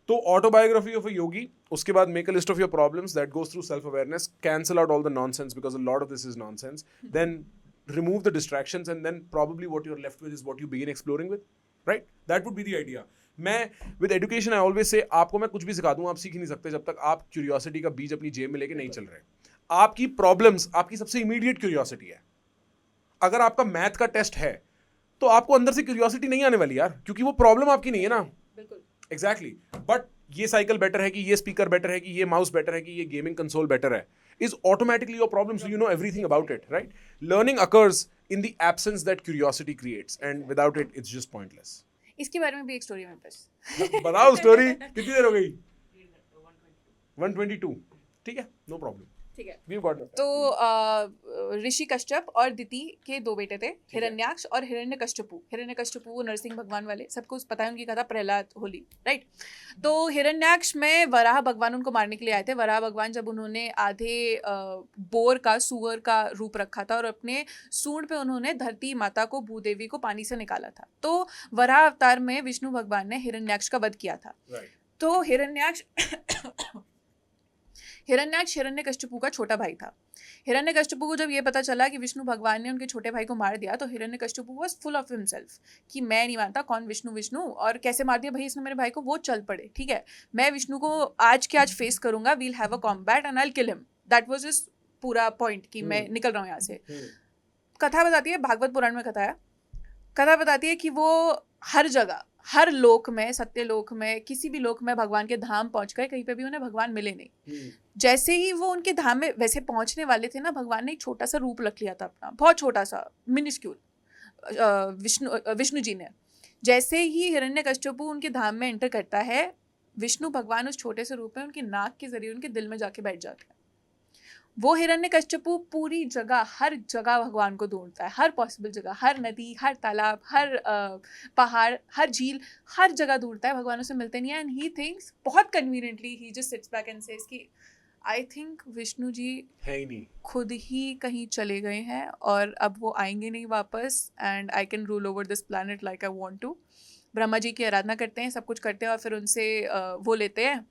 तो ऑटोबायोग्राफी ऑफ अ योगी, उसके बाद make a list of your problems, that goes through self awareness, cancel out all the nonsense because a lot of this is nonsense, then remove the distractions, and then probably what you're left with is what you begin exploring with, right? That would be the idea. मैं with education I always say, आपको मैं कुछ भी सिखा दूं, आप सीख ही नहीं सकते जब तक आप क्यूरियोसिटी का बीज अपनी जेब में लेके नहीं चल रहे। आपकी प्रॉब्लम्स आपकी सबसे इमीडिएट क्यूरियोसिटी है। अगर आपका मैथ का टेस्ट है तो आपको अंदर से क्यूरियोसिटी नहीं आने वाली यार, क्योंकि वो प्रॉब्लम आपकी नहीं है ना। बिल्कुल एग्जैक्टली। बट ये साइकिल बेटर है कि ये स्पीकर बेटर है कि ये माउस बेटर है कि ये गेमिंग कंसोल बेटर है, is automatically your problem, so you know everything about it, right? Learning occurs in the absence that curiosity creates, and without it it's just pointless. इसके बारे में भी एक स्टोरी मेरे पास। बताओ स्टोरी। कितनी देर हो गई? 122। ठीक है, नो प्रॉब्लम, ठीक है। we've got that. तो ऋषि कश्यप और दिति के 2 बेटे थे, हिरण्याक्ष और हिरण्यकश्यपु। हिरण्यकश्यपु वो नरसिंह भगवान वाले, सबको पता है उनकी कथा प्रहलाद होली, राइट? तो हिरण्याक्ष में वराह भगवान उनको मारने के लिए आए थे। वराह भगवान जब उन्होंने आधे बोर का सुअर का रूप रखा था और अपने सूंड पे उन्होंने धरती माता को भूदेवी को पानी से निकाला था, तो वराह अवतार में विष्णु भगवान ने हिरण्याक्ष का वध किया था। तो हिरण्याक्ष हिरण्यकश्यपु का छोटा भाई था। हिरण्यकश्यपु को जब ये पता चला कि विष्णु भगवान ने उनके छोटे भाई को मार दिया, तो Hiranyakashipu was full of himself कि मैं नहीं मानता, कौन विष्णु और कैसे मार दिया भाई इसने मेरे भाई को। वो चल पड़े, ठीक है, मैं विष्णु को आज के आज फेस करूंगा, we'll have a combat and I will kill him. That was his पूरा पॉइंट कि मैं निकल रहा हूँ यहाँ से। कथा बताती है, भागवत पुराण में कथा बताती है कि वो हर जगह, हर लोक में, सत्य लोक में, किसी भी लोक में भगवान के धाम पहुंच गए, कहीं पे भी उन्हें भगवान मिले नहीं। जैसे ही वो उनके धाम में वैसे पहुंचने वाले थे ना, भगवान ने एक छोटा सा रूप रख लिया था अपना, बहुत छोटा सा, मिनिस्क्यूल, विष्णु जी ने। जैसे ही हिरण्यकश्यपु उनके धाम में एंटर करता है, विष्णु भगवान उस छोटे से रूप में उनके नाक के जरिए उनके दिल में जाके बैठ जाते हैं। वो हिरण्यकश्यपु पूरी जगह, हर जगह भगवान को ढूंढता है, हर पॉसिबल जगह, हर नदी, हर तालाब, हर पहाड़, हर झील, हर जगह ढूंढता है, भगवान उसे मिलते नहीं है। एंड ही थिंक्स बहुत conveniently, he just seats back and says कि आई थिंक विष्णु जी है ही नहीं, खुद ही कहीं चले गए हैं और अब वो आएंगे नहीं वापस, and I can rule over this planet like I want to. Brahma ji की आराधना करते हैं, सब कुछ करते हैं, और फिर उनसे वो लेते हैं,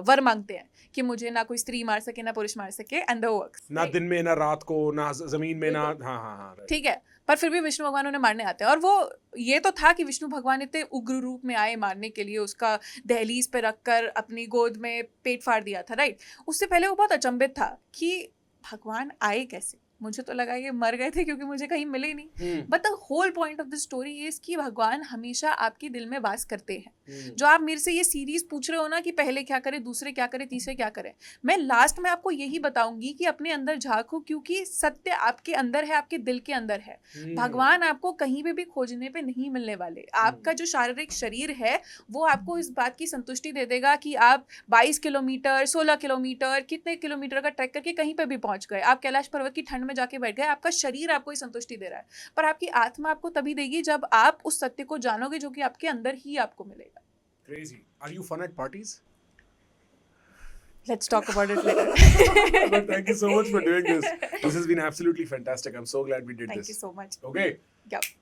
वर मांगते हैं कि मुझे ना कोई स्त्री मार सके, ना पुरुष मार सके, एंड द वर्क्स, ना दिन में, ना रात को, ना जमीन में, ना, हाँ, ठीक है। पर फिर भी विष्णु भगवान उन्हें मारने आते हैं। और वो ये तो था कि विष्णु भगवान इतने उग्र रूप में आए मारने के लिए, उसका दहलीज पे रखकर अपनी गोद में पेट फाड़ दिया था, राइट? उससे पहले वो बहुत अचंभित था कि भगवान आए कैसे। मुझे तो लगा ये मर गए थे क्योंकि मुझे कहीं मिले नहीं। But the whole point of the story is कि भगवान हमेशा आपके दिल में वास करते हैं। जो आप मेरे से ये सीरीज पूछ रहे हो ना कि पहले क्या करे, दूसरे क्या करे, तीसरे क्या करे, मैं लास्ट में आपको यही बताऊंगी कि अपने अंदर झांको, क्योंकि सत्य आपके अंदर है, आपके दिल के अंदर है। भगवान आपको कहीं पे भी खोजने पे नहीं मिलने वाले। आपका जो शारीरिक शरीर है वो आपको इस बात की संतुष्टि दे देगा कि आप 22 किलोमीटर, 16 किलोमीटर, कितने किलोमीटर का ट्रैक करके कहीं पे भी पहुंच गए, आप कैलाश पर्वत की ठंड में जाके बैठ गए, आपका शरीर आपको ही संतुष्टि दे रहा है। पर आपकी आत्मा आपको तभी देगी जब आप उस सत्य को जानोगे जो कि आपके अंदर ही आपको मिलेगा। Crazy. Are you fun at parties? Let's talk about it later. But thank you so much for doing this. This has been absolutely fantastic. I'm so glad we did this. Thank you so much. Okay. Yeah.